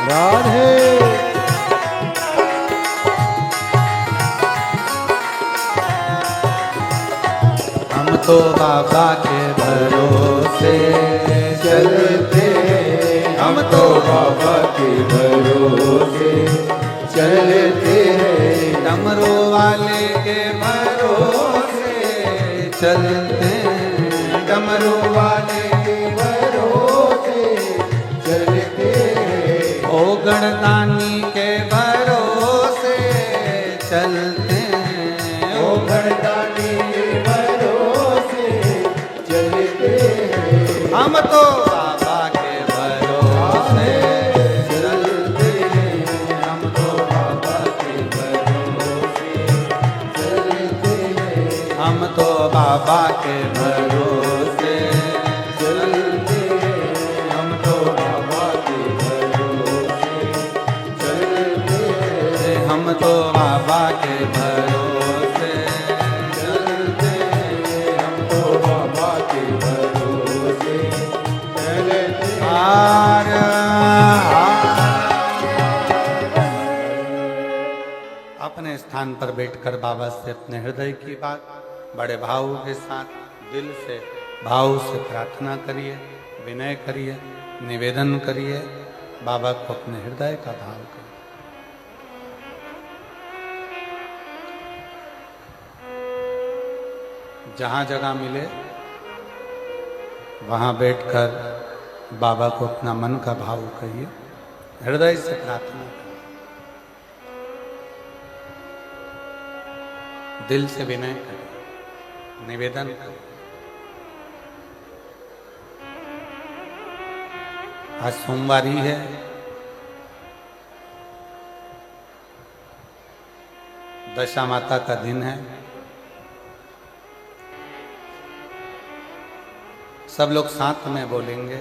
राधे हम तो बाबा के भरोसे चलते हम तो बाबा के भरोसे चलते हैं डमरू वाले के भरोसे चलते डमरू वाले के भरोसे चलते हैं ओ गणदानी के भरोसे चलते ओ गणदानी के भरोसे चलते हैं हम तो बाबा के भरोसे चलते हैं हम तो बाबा के भरोसे चलते हैं हम तो बाबा के भरोसे चलते हैं हम तो बाबा के भरोसे चलते हैं हम तो बाबा के भरोसे चलते हैं हम तो बाबा के भरोसे चलते हैं हार अपने स्थान पर बैठकर बाबा से अपने हृदय की बात बड़े भाव के साथ दिल से भाव से प्रार्थना करिए, विनय करिए, निवेदन करिए, बाबा को अपने हृदय का भाव करिए। जहाँ जगह मिले वहाँ बैठकर बाबा को अपना मन का भाव कहिए, हृदय से प्रार्थना करिए, दिल से विनय करिए, निवेदन करिए। आज सोमवार ही है, दशा माता का दिन है। सब लोग साथ में बोलेंगे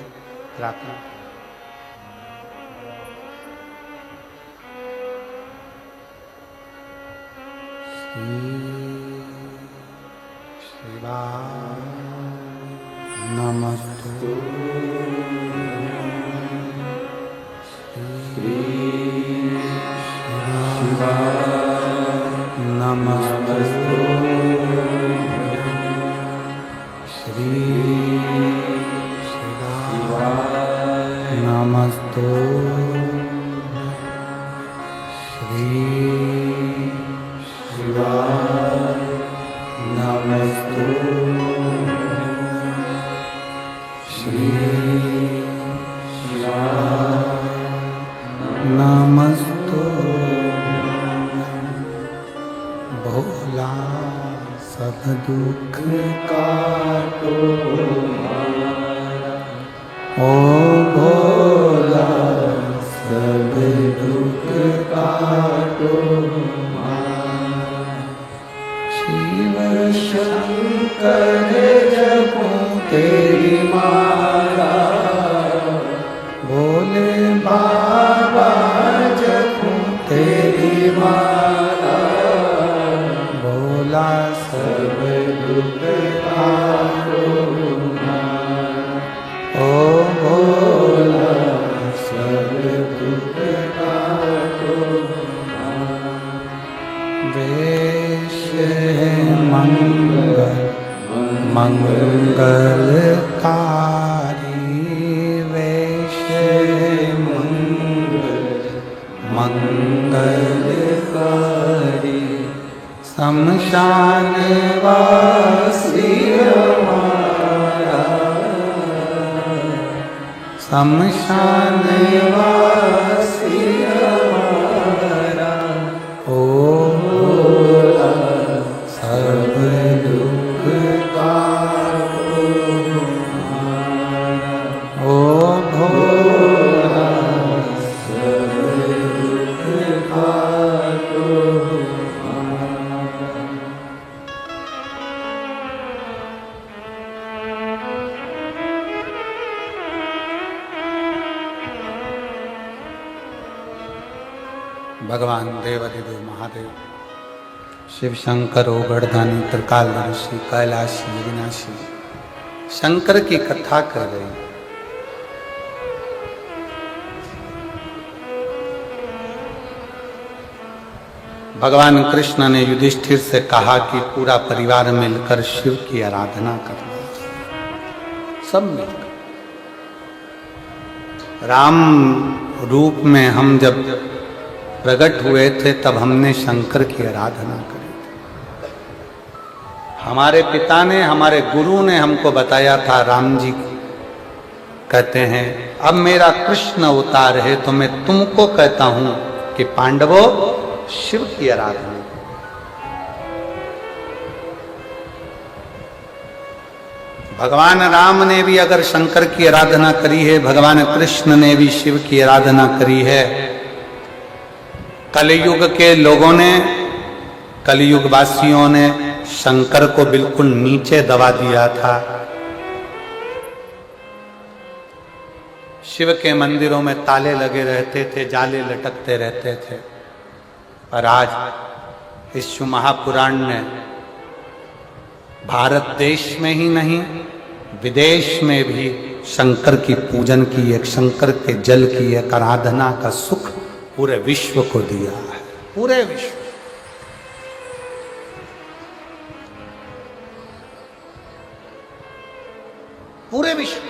प्रार्थना। शिवाय नमस्तु। नमस्तु। श्री शिवाय नमस्तु। श्री शिवाय नमस्तु। श्री शिवाय नमस्तु। भोला सब दुख काटो ओ भोला सब दुख काटो। शिव शंकर जपो तेरी माला, भोले बाबा जपो तेरी माला। भोला सब दुख काटो ओ भोला सब दुख काटो। वेश है मंगल मंगलकारी, वेश है मंगलकारी। शमशान वासी हमारा, शमशान वासी हमारा। ओ भोला सब दुख काटो हमारा। ओ भोला सब दुख काटो हमारा। भगवान देवादिदेव महादेव शिव शंकर ओगढ़दानी त्रिकालदर्शी कैलाशी विनाशी शंकर की कथा कर रही। भगवान कृष्ण ने युधिष्ठिर से कहा कि पूरा परिवार मिलकर शिव की आराधना करना, सब मिलकर। राम रूप में हम जब प्रकट हुए थे तब हमने शंकर की आराधना करी थी। हमारे पिता ने, हमारे गुरु ने हमको बताया था। राम जी कहते हैं अब मेरा कृष्ण अवतार है तो मैं तुमको कहता हूं कि पांडवों शिव की आराधना। भगवान राम ने भी अगर शंकर की आराधना करी है, भगवान कृष्ण ने भी शिव की आराधना करी है। कलयुग के लोगों ने, कलयुग वासियों ने शंकर को बिल्कुल नीचे दबा दिया था। शिव के मंदिरों में ताले लगे रहते थे, जाले लटकते रहते थे। और आज इस शिव महापुराण में भारत देश में ही नहीं विदेश में भी शंकर की पूजन की, एक शंकर के जल की एक आराधना का सुख पूरे विश्व को दिया है। पूरे विश्व, पूरे विश्व।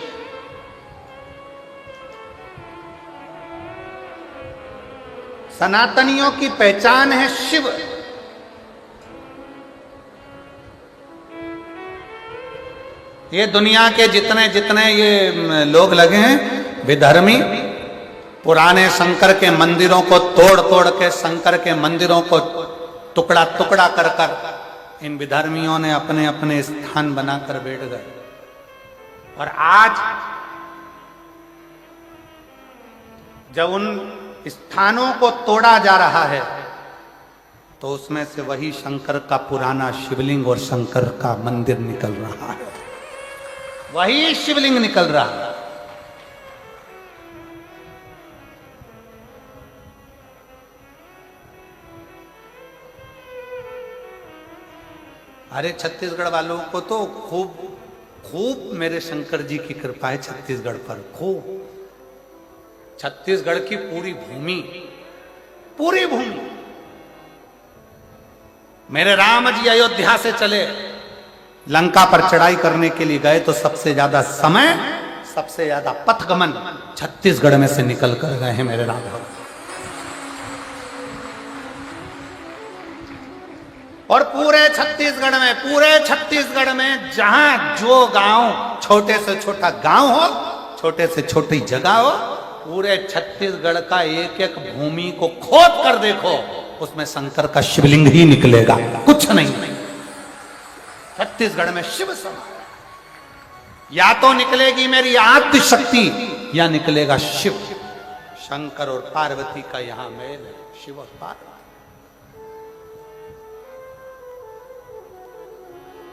सनातनियों की पहचान है शिव। ये दुनिया के जितने जितने ये लोग लगे हैं विधर्मी, पुराने शंकर के मंदिरों को तोड़ तोड़ के, शंकर के मंदिरों को टुकड़ा टुकड़ा कर कर इन विधर्मियों ने अपने अपने स्थान बनाकर बैठ गए। और आज जब उन स्थानों को तोड़ा जा रहा है तो उसमें से वही शंकर का पुराना शिवलिंग और शंकर का मंदिर निकल रहा है। वही शिवलिंग निकल रहा है। अरे छत्तीसगढ़ वालों को तो खूब खूब मेरे शंकर जी की कृपा है छत्तीसगढ़ पर, खूब। छत्तीसगढ़ की पूरी भूमि, पूरी भूमि, मेरे राम जी अयोध्या से चले लंका पर चढ़ाई करने के लिए गए तो सबसे ज्यादा समय, सबसे ज्यादा पथगमन छत्तीसगढ़ में से निकल कर गए हैं मेरे राम भगवान। और पूरे छत्तीसगढ़ में जहां जो गांव, छोटे से छोटा गांव हो, छोटे से छोटी जगह हो, पूरे छत्तीसगढ़ का एक एक भूमि को खोद कर देखो, उसमें शंकर का शिवलिंग ही निकलेगा, कुछ नहीं। छत्तीसगढ़ में शिव समा, या तो निकलेगी मेरी आद्य शक्ति या निकलेगा शिव। शंकर और पार्वती का यहां मेल है, शिव और पार्वती।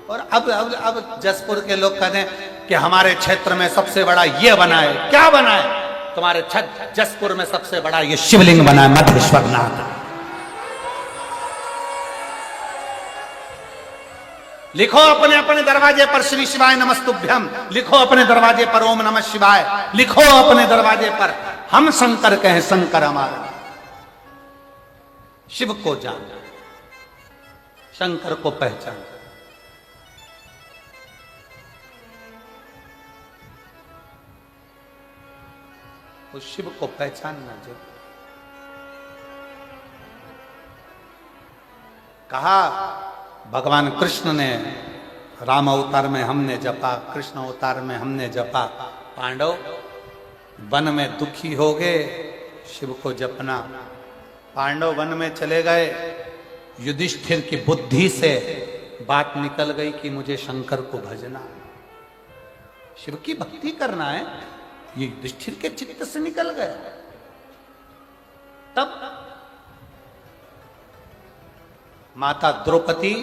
और अब जसपुर के लोग कहते हैं कि हमारे क्षेत्र में सबसे बड़ा ये बना है। क्या बना है? तुम्हारे जसपुर में सबसे बड़ा ये शिवलिंग बना है, मधेश्वरनाथ। लिखो अपने अपने दरवाजे पर श्री शिवाय नमस्तुभ्यम, लिखो अपने दरवाजे पर ओम नमः शिवाय, लिखो अपने दरवाजे पर हम शंकर कहें, शंकर हमारा। शिव को जान, शंकर को पहचान। उस शिव को पहचानना जरूर। कहा भगवान कृष्ण ने राम अवतार में हमने जपा, कृष्ण अवतार में हमने जपा। पांडव वन में दुखी हो गए, शिव को जपना। पांडव वन में चले गए, युधिष्ठिर की बुद्धि से बात निकल गई कि मुझे शंकर को भजना, शिव की भक्ति करना है। ये युधिष्ठिर के चित्त से निकल गया। तब माता द्रौपदी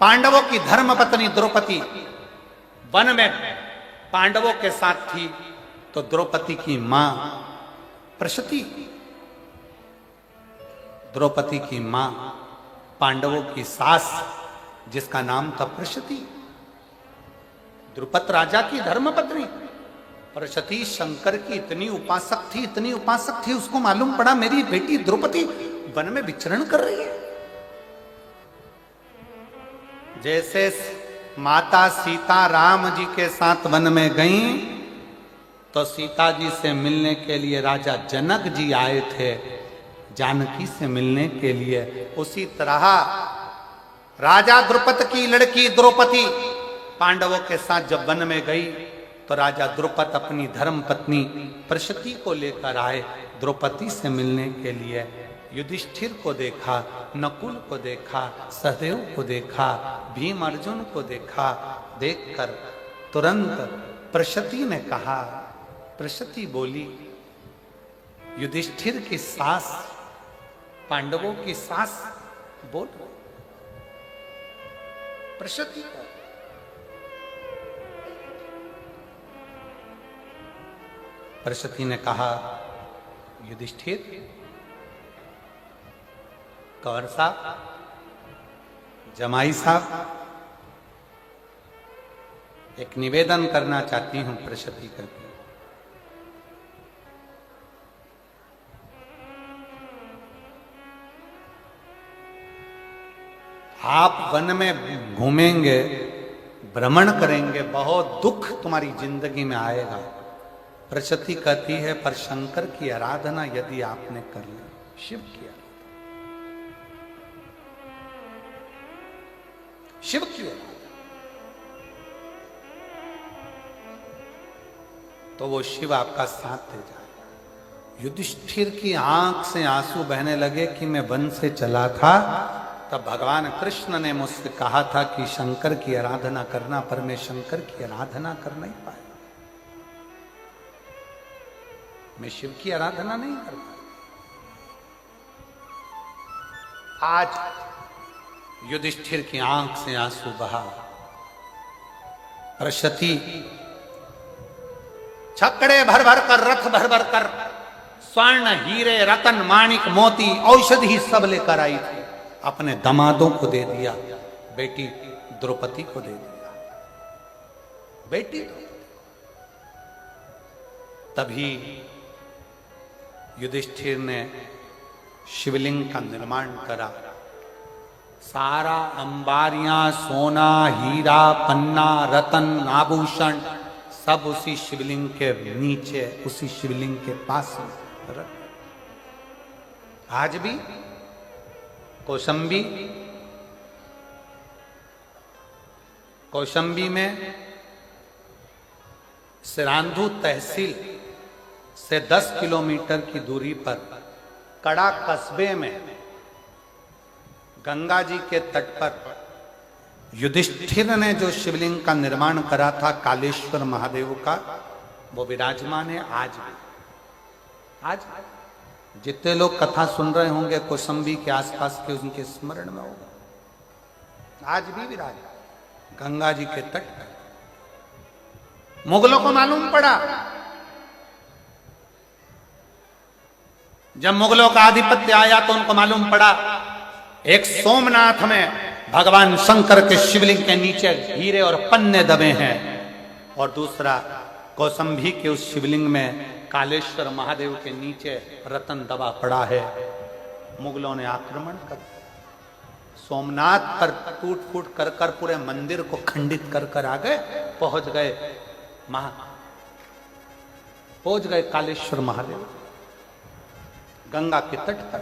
पांडवों की धर्म पत्नी द्रौपदी वन में पांडवों के साथ थी, तो द्रौपदी की मां प्रशति, द्रौपदी की मां पांडवों की सास जिसका नाम था प्रशति, द्रुपद राजा की धर्मपत्नी प्रशति शंकर की इतनी उपासक थी, इतनी उपासक थी, उसको मालूम पड़ा मेरी बेटी द्रौपदी वन में विचरण कर रही है। जैसे माता सीता राम जी के साथ वन में गईं, तो सीता जी से मिलने के लिए राजा जनक जी आए थे, जानकी से मिलने के लिए। उसी तरह राजा द्रुपद की लड़की द्रौपदी पांडवों के साथ जब वन में गई, तो राजा द्रुपद अपनी धर्म पत्नी प्रशति को लेकर आए द्रौपदी से मिलने के लिए। युधिष्ठिर को देखा, नकुल को देखा, सहदेव को देखा, भीम अर्जुन को देखा। देखकर तुरंत प्रशति ने कहा, प्रशति बोली, युधिष्ठिर की सास, पांडवों की सास बोल। प्रशति प्रशति ने कहा, युधिष्ठिर, कंवर साहब, जमाई साहब, एक निवेदन करना चाहती हूं। प्रशति करती, आप वन में घूमेंगे, भ्रमण करेंगे, बहुत दुख तुम्हारी जिंदगी में आएगा। प्रशति कहती है, पर शंकर की आराधना यदि आपने कर ली, शिव की आराधना, शिव की आराधना, तो वो शिव आपका साथ दे जाएगा। युधिष्ठिर की आंख से आंसू बहने लगे कि मैं वन से चला था, तब भगवान कृष्ण ने मुझसे कहा था कि शंकर की आराधना करना, पर मैं शंकर की आराधना कर नहीं पाया, मैं शिव की आराधना नहीं कर पाया। आज युधिष्ठिर की आंख से आंसू बहा। प्रशती छकड़े भर भर कर, रथ भर भर कर, स्वर्ण हीरे रतन माणिक मोती औषधि सब लेकर आई थी। अपने दामादों को दे दिया, बेटी द्रौपदी को दे दिया। बेटी तभी युधिष्ठिर ने शिवलिंग का निर्माण करा। सारा अंबारियां, सोना, हीरा, पन्ना, रतन, आभूषण सब उसी शिवलिंग के नीचे, उसी शिवलिंग के पास रख। आज भी कौशंबी में सिरांधु तहसील से 10 किलोमीटर की दूरी पर कड़ा कस्बे में गंगा जी के तट पर युधिष्ठिर ने जो शिवलिंग का निर्माण करा था कालेश्वर महादेव का, वो विराजमान है आज भी। आज जितने लोग कथा सुन रहे होंगे कौशंबी के आसपास के, उनके स्मरण में होगा। आज भी विराज गंगा जी के तट पर। मुगलों को मालूम पड़ा, जब मुगलों का आधिपत्य आया तो उनको मालूम पड़ा एक सोमनाथ में भगवान शंकर के शिवलिंग के नीचे हीरे और पन्ने दबे हैं, और दूसरा कौशंबी के उस शिवलिंग में कालेश्वर महादेव के नीचे रतन दबा पड़ा है। मुगलों ने आक्रमण कर सोमनाथ पर टूट फूट कर कर पूरे मंदिर को खंडित कर कर आ गए, पहुंच गए कालेश्वर महादेव गंगा के तट पर।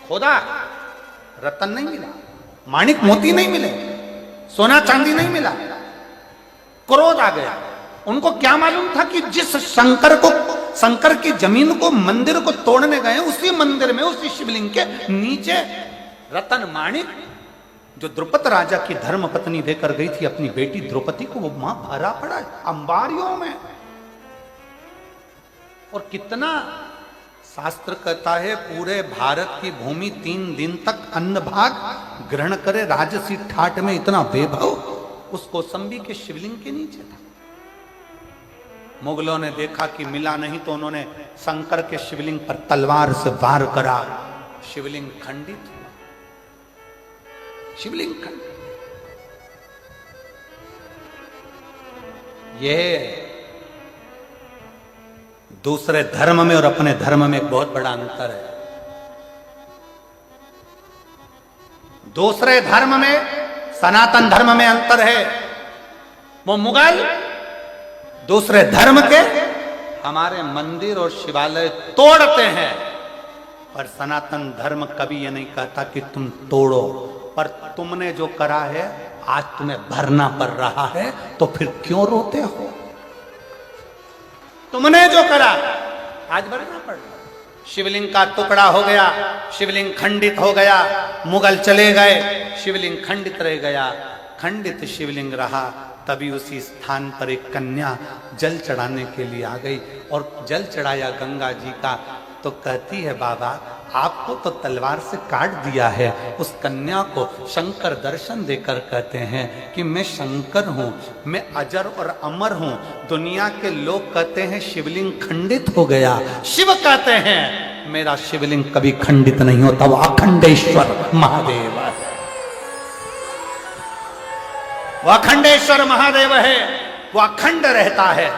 खोदा, रतन नहीं मिला, माणिक मोती नहीं मिले, सोना चांदी नहीं मिला। क्रोध आ गया। उनको क्या मालूम था कि जिस शंकर की जमीन को, मंदिर को तोड़ने गए, उसी मंदिर में, उसी शिवलिंग के नीचे रतन माणिक जो द्रुपद राजा की धर्म पत्नी देकर गई थी अपनी बेटी द्रौपदी को, वो मां भरा पड़ा है अंबारियों में। और कितना शास्त्र कहता है पूरे भारत की भूमि 3 दिन तक अन्न भाग ग्रहण करे राजसी ठाट में, इतना वैभव उस कौशंबी के शिवलिंग के नीचे था। मुगलों ने देखा कि मिला नहीं तो उन्होंने शंकर के शिवलिंग पर तलवार से वार करा। शिवलिंग खंडित हुआ, शिवलिंग खंडित। यह दूसरे धर्म में और अपने धर्म में एक बहुत बड़ा अंतर है। दूसरे धर्म में, सनातन धर्म में अंतर है। वो मुगल दूसरे धर्म के हमारे मंदिर और शिवालय तोड़ते हैं, और सनातन धर्म कभी ये नहीं कहता कि तुम तोड़ो, पर तुमने जो करा है आज तुम्हें भरना पड़ रहा है, तो फिर क्यों रोते हो? तुमने जो करा आज भरना पड़ रहा। शिवलिंग का टुकड़ा हो गया, शिवलिंग खंडित हो गया, मुगल चले गए, शिवलिंग खंडित रह गया। खंडित शिवलिंग रहा, तभी उसी स्थान पर एक कन्या जल चढ़ाने के लिए आ गई, और जल चढ़ाया गंगा जी का। तो कहती है बाबा आपको तो तलवार से काट दिया है। उस कन्या को शंकर दर्शन देकर कहते हैं कि मैं शंकर हूं, मैं अजर और अमर हूं। दुनिया के लोग कहते हैं शिवलिंग खंडित हो गया, शिव कहते हैं मेरा शिवलिंग कभी खंडित नहीं होता, वो अखंडेश्वर महादेव है, वो अखंडेश्वर महादेव है, वो अखंड रहता है।